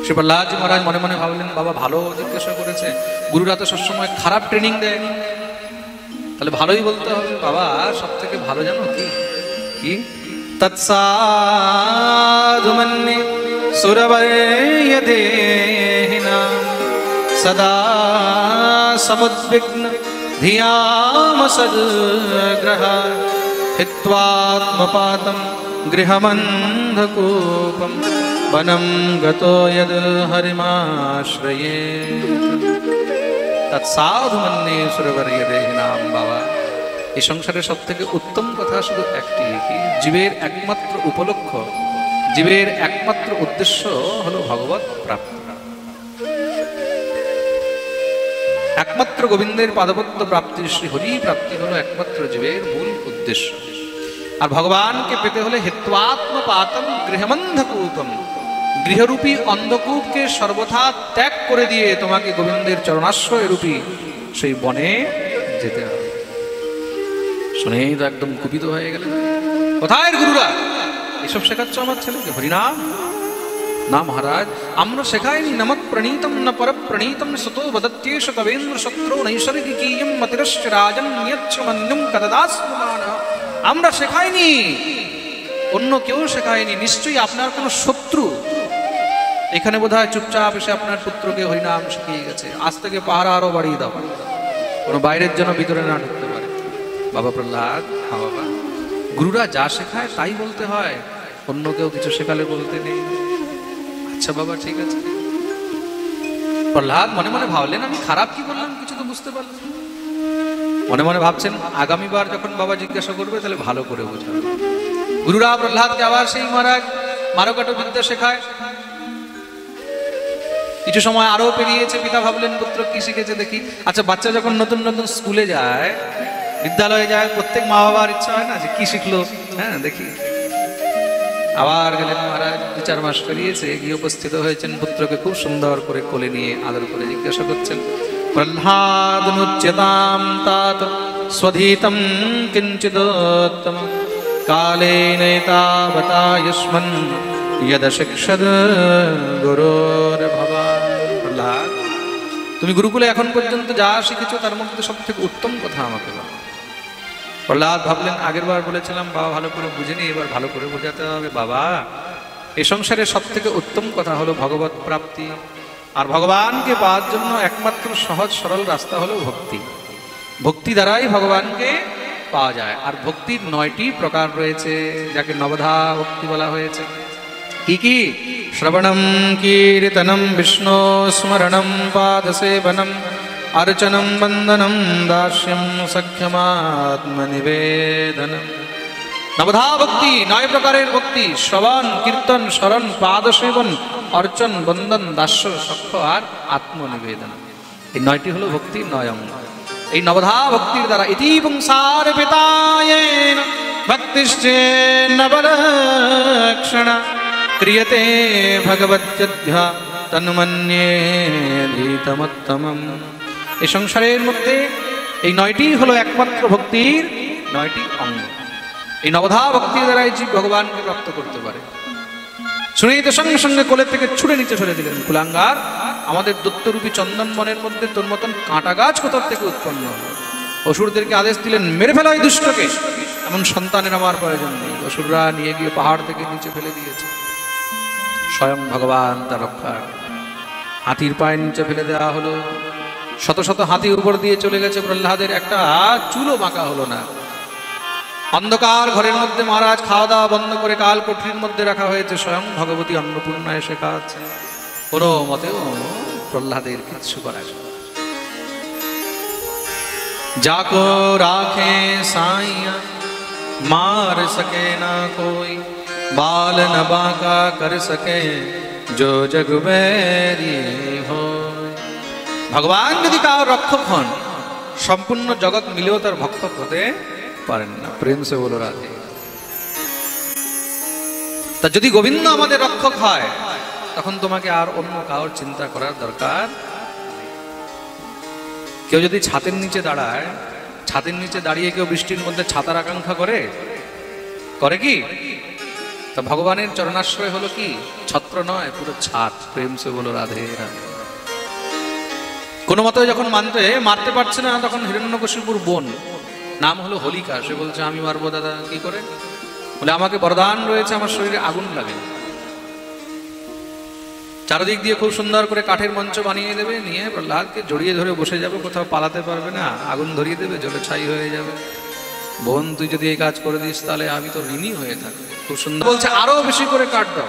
Speaker 1: শ্রী প্রহ্লাদজি মহারাজ মনে মনে ভাবলেন, বাবা ভালো জিজ্ঞাসা করেছে, গুরুরা তো সবসময় খারাপ ট্রেনিং দেয়, তাহলে ভালোই বলতে হবে। বাবা সব থেকে ভালো জানো কি? কি? তৎসাধুমন্যে সুরবর্যদেহিনাম সদা সমুদ্বিগ্ন ধিয়াম সদ্গ্রহ হিত্বাত্মপাতম গৃহমন্ধকূপম বনম গতো যদ হরিমাশ্রয়ে তৎসাধুমন্যে সুরবর্যদেহিনাম। বাবা এই সংসারের সব থেকে উত্তম কথা শুধু একটি, কি? জীবের একমাত্র উপলক্ষ, জীবের একমাত্র উদ্দেশ্য হলো ভগবত প্রাপ্তি। একমাত্র গোবিন্দের পাদপদ্ম প্রাপ্তি, শ্রী হরি প্রাপ্তি হলো একমাত্র জীবের মূল উদ্দেশ্য। আর ভগবানকে পেতে হলে হিত্বাত্মপাতম গৃহমন্ধকূপম, গৃহরূপী অন্ধকূপকে সর্বথা ত্যাগ করে দিয়ে তোমাকে গোবিন্দের চরণাশ্রয় রূপী সেই বনে যেতে হবে। শুনেই তো একদম কুপিত হয়ে গেলেন, কোথায় গুরুরা এসব শেখাচ্ছ আমার ছেলেকে হরিনাম? না মহারাজ, আমরা শেখাইনি। নমৎ প্রণীতম ন পর প্রণীতম সতো বদত্যেষ কবেন্দ্র শত্রু নৈসর্গিকীয়ম মতিরশ্চ রাজন্যচ্ছ মন্যম কদদাস্মান। আমরা শেখাইনি, অন্য কেউ শেখায়নি, নিশ্চয়ই আপনার কোনো শত্রু এখানে বোধহয় চুপচাপ এসে আপনার পুত্রকে হরিনাম শিখিয়ে গেছে। আজ থেকে পাহারা আরো বাড়িয়ে দাও, কোনো বাইরের জন্য ভিতরে না ঢুকতে পারে। বাবা প্রহ্লাদ, হ্যাঁ বাবা, গুরুরা যা শেখায় তাই বলতে হয়, অন্য কেউ কিছু শেখালে বলতে নেই। আচ্ছা বাবা ঠিক আছে। প্রহ্লাদ মনে মনে ভাবলেন, আমি খারাপ কি বললাম কিছু তো বুঝতে পারলাম। মনে মনে ভাবছেন আগামীবার যখন বাবা জিজ্ঞাসা করবে তাহলে ভালো করে বোঝাবে। গুরুরা প্রহ্লাদকে আবার সেই মহারাজ মারকাটো বিদ্যা শেখায়। কিছু সময় আরো পেরিয়েছে, পিতা ভাবলেন পুত্র কি শিখেছে দেখি। আচ্ছা বাচ্চা যখন নতুন নতুন স্কুলে যায়, বিদ্যালয়ে যায়, প্রত্যেক মা বাবার ইচ্ছা হয় না যে কি শিখলো, হ্যাঁ দেখি। আবার গেলেন মহারাজ, 2-4 মাস পেরিয়েছে, গিয়ে উপস্থিত হয়েছেন, পুত্রকে খুব সুন্দর করে কোলে নিয়ে আদর করে জিজ্ঞাসা করছেন, প্রহ্লাদনুচ্যতাম তাত স্বধীতম কিঞ্চিদোত্তম কালেনৈতাবতায়ুষ্মন যদশিক্ষদ গুরুর ভবান। প্রহ্লাদ, তুমি গুরুকুলে এখন পর্যন্ত যা শিখেছো তার মধ্যে সব থেকে উত্তম কথা আমাকে বলো। প্রহ্লাদ ভাবলেন, আগের বার বলেছিলাম বাবা ভালো করে বুঝেনি, এবার ভালো করে বোঝাতে হবে। বাবা এই সংসারের সব থেকে উত্তম কথা হলো ভগবত প্রাপ্তি, আর ভগবানকে পাওয়ার জন্য একমাত্র সহজ সরল রাস্তা হলো ভক্তি। ভক্তি দ্বারাই ভগবানকে পাওয়া যায়। আর ভক্তির 9টি প্রকার রয়েছে, যাকে নবধা ভক্তি বলা হয়েছে। কি কি? শ্রবণম কীর্তনম বিষ্ণু স্মরণম পাদসেবনম अर्चनं वन्दनं दास्यं सख्यमात्मनिवेदनम्। नवधा भक्ति, 9 प्रकारेर भक्ति, श्रवण कीर्तन शरण पाद सेवन अर्चन बंदन दास्य सख्य और आत्मनिवेदन। এই 9টি হলো ভক্তি 9 অঙ্গ। এই নবধা ভক্তির দ্বারা ইতি পুংসার পিতায়েন ভক্তিশ্চেন বলক্ষণ ক্রিয়তে ভগবত্যধ্য তন্মন্যে ধীতমত্তমম। এই সংসারের মধ্যে এই 9টি হলো একমাত্র ভক্তির 9টি অঙ্গ। এই নবধা ভক্তির দ্বারাই জীব ভগবানকে প্রাপ্ত করতে পারে। শুনেই তো সঙ্গে সঙ্গে কোলের থেকে ছুড়ে নিচে ফেলে দিলেন, কুলাঙ্গার, আমাদের দত্তরূপী চন্দন বনের মধ্যে তোর মতন কাঁটা গাছ কোথার থেকে উৎপন্ন হলো? অসুরদেরকে আদেশ দিলেন, মেরে ফেলো এই দুষ্টকে, এমন সন্তানের আমার প্রয়োজন নেই। অসুররা নিয়ে গিয়ে পাহাড় থেকে নিচে ফেলে দিয়েছে। স্বয়ং ভগবান তার রক্ষা। হাতির পায়ের নিচে ফেলে দেওয়া হলো। শত শত হাতি উপর দিয়ে চলে গেছে, প্রহ্লাদের একটা চুলও বাঁকা হলো না। অন্ধকার ঘরের মধ্যে মহারাজ খাওয়া দাওয়া বন্ধ করে কাল কোঠরির মধ্যে রাখা হয়েছে। স্বয়ং ভগবতী অন্নপূর্ণা এসে খাওয়াচ্ছে। কোনো মতেও প্রহ্লাদের কিচ্ছু করার যাকো রাখে সাইয়া মার সকে না কই বাল ন বাঁকা কর সকে जो जग बैरी हो। ভগবান যদি কার রক্ষক হন, সম্পূর্ণ জগৎ মিলেও তার ভক্ষক হতে পারেন না। প্রেম সে বলো রাধে। তা যদি গোবিন্দ আমাদের রক্ষক হয়, তখন তোমাকে আর অন্য কারোর চিন্তা করার দরকার নেই। কেউ যদি ছাতের নিচে দাঁড়ায়, ছাতের নিচে দাঁড়িয়ে কেউ বৃষ্টির মধ্যে ছাতার আকাঙ্ক্ষা করে? করে কি? তা ভগবানের চরণাশ্রয় হলো কি? ছত্র নয়, পুরো ছাদ। প্রেম সে বলো রাধে রাধে। কোনো মতে যখন মারতে পারছে না, তখন হিরণ্যকশিপুর বোন, নাম হলো হোলিকা, সে বলছে আমি মারবো দাদা। কি করে? বলে আমাকে বরদান রয়েছে, আমার শরীরে আগুন লাগে। চারদিক দিয়ে খুব সুন্দর করে কাঠের মঞ্চ বানিয়ে দেবে, নিয়ে প্রহ্লাদকে জড়িয়ে ধরে বসে যাবে, কোথাও পালাতে পারবে না, আগুন ধরিয়ে দেবে, জলে ছাই হয়ে যাবে। বোন, তুই যদি এই কাজ করে দিস তাহলে আমি তো ঋণী হয়ে থাকবো। খুব সুন্দর বলছে, আরো বেশি করে কাঠ দাও।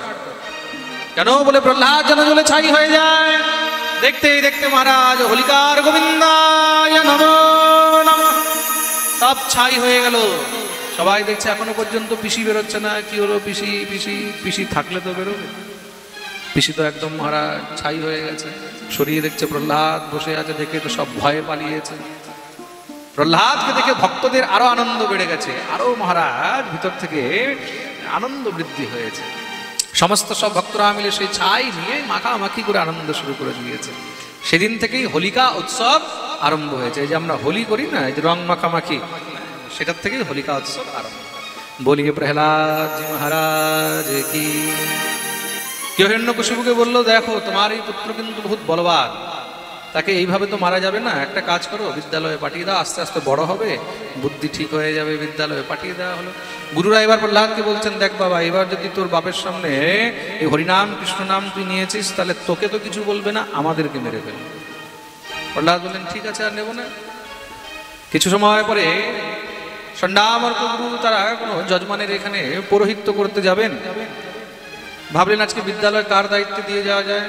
Speaker 1: কেন? বলে প্রহ্লাদ যেন জলে ছাই হয়ে যায়। দেখতেই দেখতে মহারাজ হোলিকার গোবিন্দায় নমো নমঃ সব ছাই হয়ে গেল। সবাই দেখছে এখনো পর্যন্ত পিসি বেরোচ্ছে না। কি হলো? পিসি পিসি পিসি থাকলে তো বেরোবে। পিসি তো একদম মহারাজ ছাই হয়ে গেছে। সরিয়ে দেখছে প্রহ্লাদ বসে আছে, দেখে তো সব ভয়ে পালিয়েছে। প্রহ্লাদকে দেখে ভক্তদের আরো আনন্দ বেড়ে গেছে, আরো মহারাজ ভিতর থেকে আনন্দ বৃদ্ধি হয়েছে। সমস্ত সব ভক্তরা মিলে সেই ছাই নিয়ে মাখামাখি করে আনন্দ শুরু করে দিয়েছে। সেদিন থেকেই হোলিকা উৎসব আরম্ভ হয়েছে। এই যে আমরা হোলি করি না, এই যে রং মাখামাখি, সেটার থেকেই হোলিকা উৎসব আরম্ভ। বলিয়ে প্রহ্লাদ জি মহারাজ কি। কেউ হিরণ্যকশিপুকে বললো, দেখো তোমার এই পুত্র কিন্তু বহুত বলবান, তাকে এইভাবে তো মারা যাবে না, একটা কাজ করো, বিদ্যালয়ে পাঠিয়ে দাও, আস্তে আস্তে বড় হবে, বুদ্ধি ঠিক হয়ে যাবে। বিদ্যালয়ে পাঠিয়ে দেওয়া হলো। গুরুরা এবার প্রহ্লাদকে বলছেন, দেখ বাবা, এবার যদি তোর বাপের সামনে এই হরিনাম কৃষ্ণ নাম তুই নিয়েছিস, তাহলে তোকে তো কিছু বলবে না, আমাদেরকে মেরে ফেলবে। প্রহ্লাদ বললেন, ঠিক আছে, আর নেব না। কিছু সময় পরে ষণ্ডামার্ক গুরু তারা কোনো যজমানের এখানে পৌরোহিত্য করতে যাবেন। ভাবলেন আজকে বিদ্যালয় কার দায়িত্বে দিয়ে যাওয়া যায়।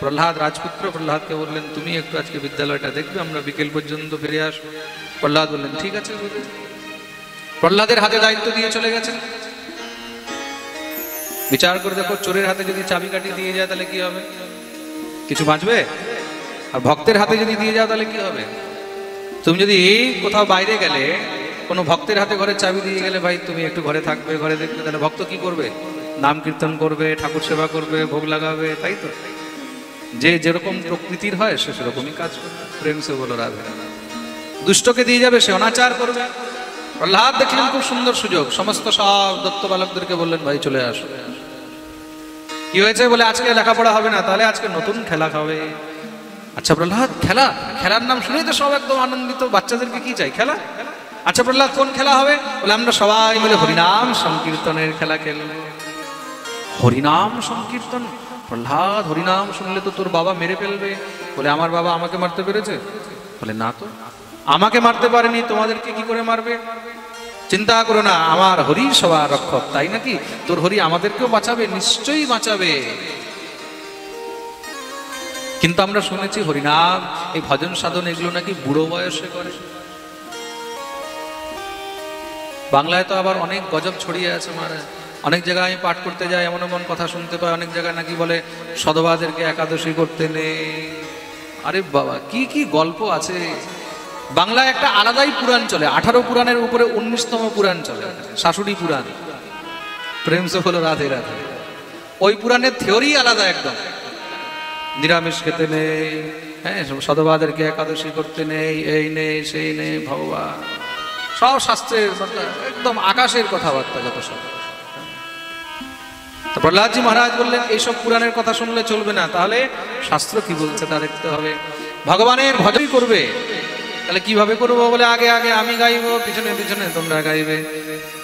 Speaker 1: প্রহ্লাদ রাজপুত্র, প্রহ্লাদকে বললেন, তুমি একটু আজকে বিদ্যালয়টা দেখবে, আমরা বিকেল পর্যন্ত ফিরে আসবো। প্রহ্লাদ বললেন, ঠিক আছে। প্রহ্লাদের হাতে দায়িত্ব দিয়ে চলে গেছেন। বিচার করে দেখো, চোরের হাতে যদি চাবিকাঠি দিয়ে যায় তাহলে কি হবে? কিছু বাঁচবে? আর ভক্তের হাতে যদি দিয়ে যাও তাহলে কি হবে? তুমি যদি কোথাও বাইরে গেলে, কোনো ভক্তের হাতে ঘরের চাবি দিয়ে গেলে, ভাই তুমি একটু ঘরে থাকবে, ঘরে দেখবে, তাহলে ভক্ত কি করবে? নাম কীর্তন করবে, ঠাকুর সেবা করবে, ভোগ লাগাবে, তাই তো? যে যেরকম প্রকৃতির হয় সে সেরকমই কাজ করবে। প্রেম সে বলো রাধে। দুষ্টকে দিয়ে যাবে, সে অনাচার করবে। প্রহ্লাদ দেখলেন খুব সুন্দর সুযোগ, সমস্ত সব দত্ত বালকদেরকে বললেন, ভাই চলে আসো। কি হয়েছে? বলে আজকে লেখাপড়া হবে না, তাহলে আজকে নতুন খেলা হবে। আচ্ছা প্রহ্লাদ, খেলা? খেলার নাম শুনেই তো সব একদম আনন্দিত। বাচ্চাদেরকে কি চাই? খেলা। আচ্ছা প্রহ্লাদ, কোন খেলা হবে? বলে আমরা সবাই মিলে হরিনাম সংকীর্তনের খেলা খেলবো। হরিনাম সংকীর্তন? প্রহ্লাদ, হরিনাম শুনলে তো তোর বাবা মেরে ফেলবে। বলে আমার বাবা আমাকে মারতে পেরেছে? বলে না তো, আমাকে মারতে পারেনি, তোমাদেরকে কি করে মারবে? চিন্তা করো না, আমার হরি সবার রক্ষক, তাই নাকি? তোর হরি আমাদেরকেও বাঁচাবে, নিশ্চয়ই বাঁচাবে। কিন্তু আমরা শুনেছি হরিনাম এই ভজন সাধন এগুলো নাকি বুড়ো বয়সে করে। বাংলায় তো আবার অনেক গজব ছড়িয়ে আছে মহারাজ। অনেক জায়গায় আমি পাঠ করতে যাই, এমন এমন কথা শুনতে পাই, অনেক জায়গায় নাকি বলে সধবাদেরকে একাদশী করতে নেই। আরে বাবা, কি কি গল্প আছে। বাংলায় একটা আলাদাই পুরাণ চলে, 18 পুরাণের উপরে 19তম পুরাণ চলে, শাশুড়ি পুরাণ, প্রেম সে হলো রাধে রাধে। ওই পুরাণের থিওরি আলাদা একদম। নিরামিষ খেতে নেই, হ্যাঁ, সধবাদেরকে একাদশী করতে নেই, এই নেই সেই নেই, ভগবান সব শাস্ত্রের একদম আকাশের কথাবার্তা যত সব। তো প্রহ্লাদজি মহারাজ বললেন এইসব পুরাণের কথা শুনলে চলবে না, তাহলে শাস্ত্র কি বলছে তা দেখতে হবে। ভগবানের ভজনই করবে, তাহলে কিভাবে করবো বলে আগে আগে আমি গাইবো, পিছনে পিছনে তোমরা গাইবে।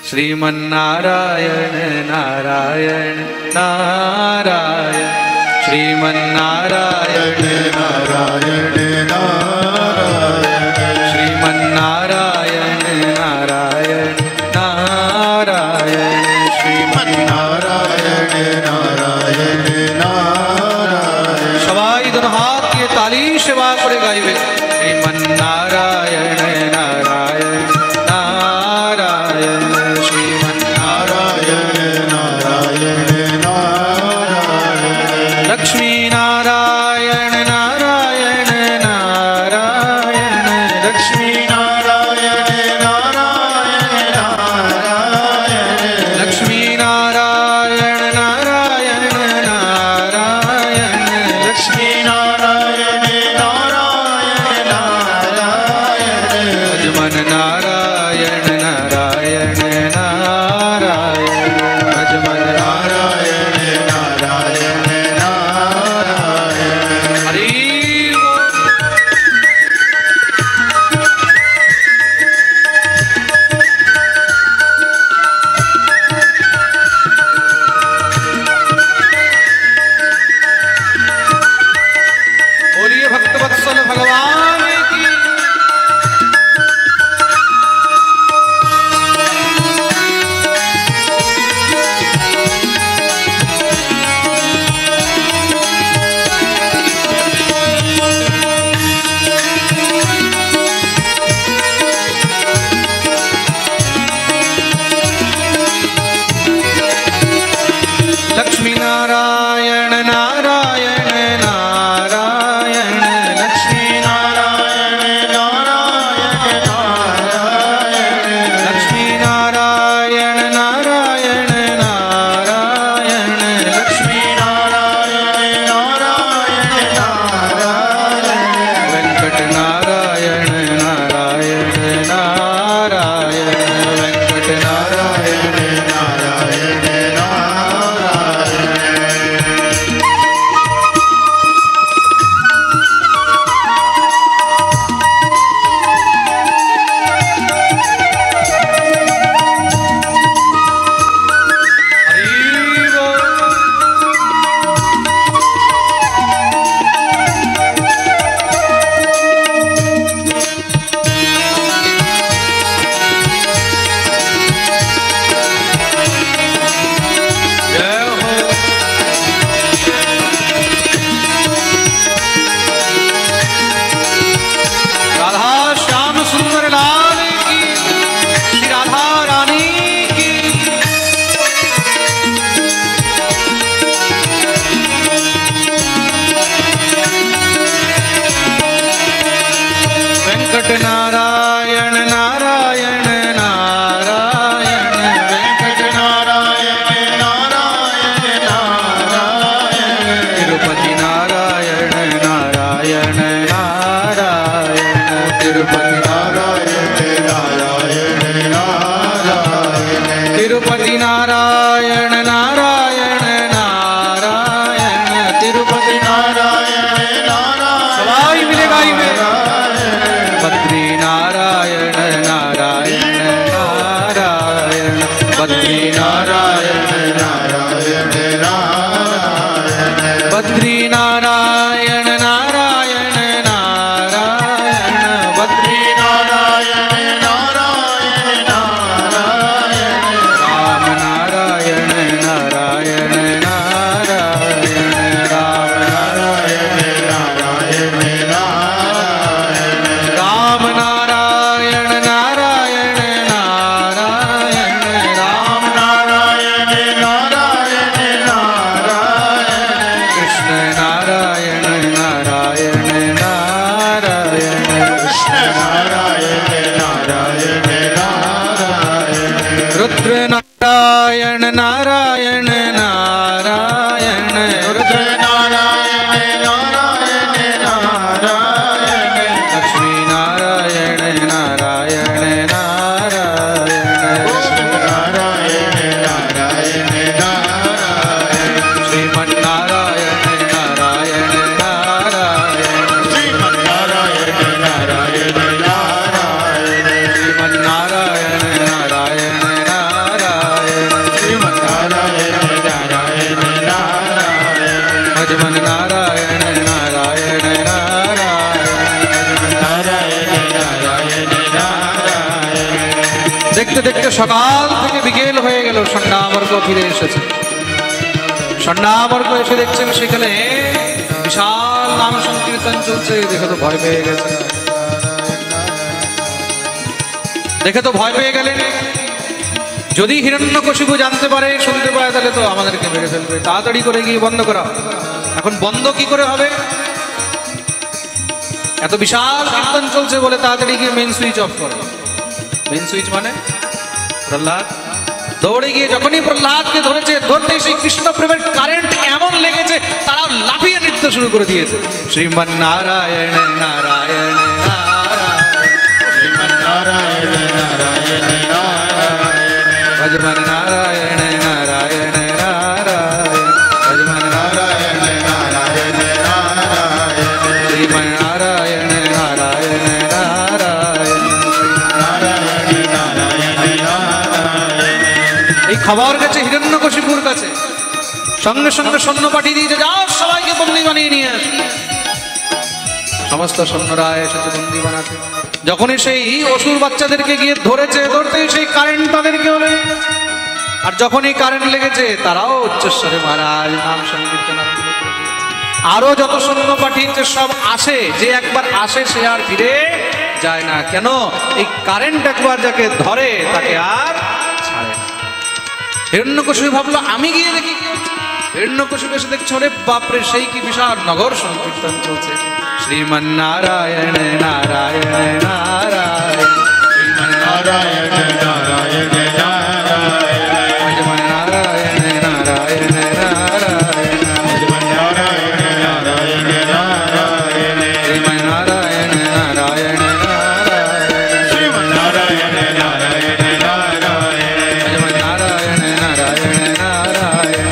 Speaker 1: শ্রীমন্নারায়ণ নারায়ণ নারায়ণ, শ্রীমন্নারায়ণ নারায়ণ নারায়ণ, শ্রীমন্নারায়ণ নারায়ণ নারায়ণ, শ্রীমন্নারায়ণ নারায়ণ নারায়ণ। সবাই দুনো হাত দিয়ে তালি সেবা করে গাইবে। শ্রীমন্নারায়ণ নারায়ণ নারায়ণ, শ্রীমন্নারায়ণ নারায়ণ নারায়ণ, লক্ষ্মী নারায়ণ নারায়ণ নারায়ণ, লক্ষ্মী নারায়ণ নারায়ণ नारायण नारायण
Speaker 2: जय नारायण नारायण नारायण
Speaker 1: लक्ष्मी नारायण नारायण नारायण
Speaker 2: नारायण नारायण नारायण
Speaker 1: श्रीमन्नारायण नारायण नारायण
Speaker 2: श्रीमन्नारायण नारायण नारायण
Speaker 1: श्रीमन्नारायण नारायण नारायण
Speaker 2: श्रीमन्नारायण नारायण नारायण
Speaker 1: भजमन नारायण नारायण नारायण
Speaker 2: नारायण नारायण नारायण
Speaker 1: দেখতে দেখতে সকাল থেকে বিকেল হয়ে গেল ষণ্ডাবর্গ ফিরে এসেছে ষণ্ডাবর্গ এসে দেখছেন সেখানে বিশাল নাম সংকীর্তন চলছে দেখে তো ভয় পেয়ে গেছে দেখে তো ভয় পেয়ে গেলেন যদি হিরণ্যকশিপু জানতে পারে শুনতে পায় তাহলে তো আমাদেরকে মেরে ফেলবে তাড়াতাড়ি করে গিয়ে বন্ধ করা এখন বন্ধ কি করে হবে এত বিশাল কীর্তন চলছে বলে তাড়াতাড়ি গিয়ে মেইন সুইচ অফ করো মেইন সুইচ মানে প্রহ্লাদ দৌড়ে গিয়ে যখনই প্রহ্লাদকে ধরেছে ধরতেই সেই কৃষ্ণ প্রেমের কারেন্ট এমন লেগেছে তারা লাফিয়ে নৃত্য শুরু করে দিয়েছে শ্রীমন্নারায়ণ নারায়ণ নারায়ণ
Speaker 2: শ্রীমন্নারায়ণ নারায়ণ নারায়ণ
Speaker 1: ভজমন নারায়ণ নারায়ণ নারায়ণ ভজমন
Speaker 2: नारायण नारायण नारायण
Speaker 1: শ্রীমন্নারায়ণ নারায়ণ নারায়ণ
Speaker 2: नारायण नारायण नारायण
Speaker 1: এই খবর গেছে হিরণ্যকশিপুর কাছে সঙ্গে সঙ্গে সৈন্য পাঠিয়ে দিয়েছে যাও সবাইকে বন্দী বানিয়ে নিয়ে আসো সমস্ত সৈন্যরা এসেছে বন্দী বানাতে যখনই সেই অসুর বাচ্চাদেরকে গিয়ে ধরেছে ধরতেই সেই কারেন্ট তাদেরকে হলে আর যখনই কারেন্ট লেগেছে তারাও উচ্চস্বরে মহারাজ নাম সংকীর্তন আরম্ভ করে দিয়েছে। আরো যত সৈন্য পাঠিয়েছে সব আসে যে একবার আসে সে আর ফিরে যায় না কেন এই কারেন্ট একবার যাকে ধরে তাকে আর ছাড়ে না হিরণ্যকশিপু ভাবলো আমি গিয়ে দেখি হিরণ্যকশিপু এসে দেখছে ওরে বাপরে সেই কি বিশাল নগর সংকীর্তন চলছে শ্রীমন্নারায়ণ নারায়ণ নারায়ণ
Speaker 2: नारायण नारायण नारायण
Speaker 1: ভজমন নারায়ণ নারায়ণ নারায়ণ
Speaker 2: नारायण नारायण नारायण
Speaker 1: শ্রীমন্নারায়ণ নারায়ণ নারায়ণ
Speaker 2: श्रीमन्नारायण नारायण नारायण
Speaker 1: ভজমন নারায়ণ নারায়ণ নারায়ণ
Speaker 2: श्रीमन्नारायण नारायण नारायण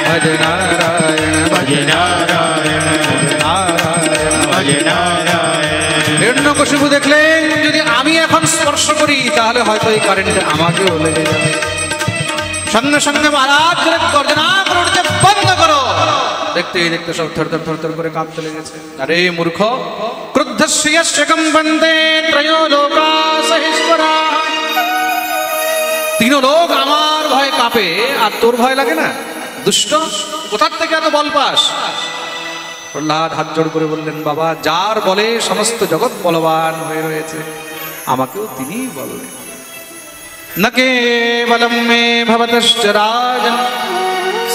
Speaker 1: ভজ নারায়ণ
Speaker 2: भज नारायण
Speaker 1: নারায়ণ
Speaker 2: भज नारायण
Speaker 1: হিরণ্যকশিপু দেখলেন যদি আমি এখন স্পর্শ করি তাহলে হয়তো এই কারেন্ট আমাকেও লেগে যাবে সঙ্গে সঙ্গে মহারাজ গর্জনা করে উঠছে বন্ধ করো দেখতেই দেখতে সব থর করে কাঁপতে লেগেছে আরে মূর্খ ক্রুদ্ধস্য কম্পন্তে ত্রয়ো লোকা সহিষ্ণুরা তিন লোক আমার ভয়ে কাঁপে আর তোর ভয় লাগে না দুষ্ট কোথার থেকে এত বল পাস প্রহ্লাদ হাত জোড় করে বললেন বাবা যার বলে সমস্ত জগৎ বলবান হয়ে রয়েছে আমাকেও তিনিই বললেন न केवलं मे भवतश्च राजन्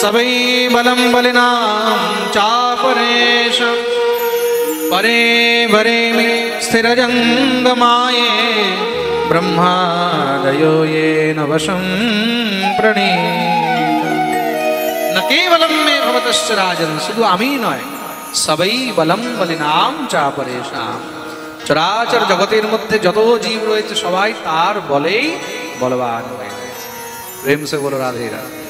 Speaker 1: सवै बलं बलिनां चापरेश परे वरे मे स्थिरजङ्गमाये ब्रह्मादयो येन वशं प्रणीत न केवलं मे भवतश्च राजन् শুধু আমি নয় সবাই বলম বলিনাম চাপরেশাম চরাচর জগতের মধ্যে যত জীব রয়েছে সবাই তার বলেই বলবান হয়ে গেছে প্রেম সে বলো রাধে রাধে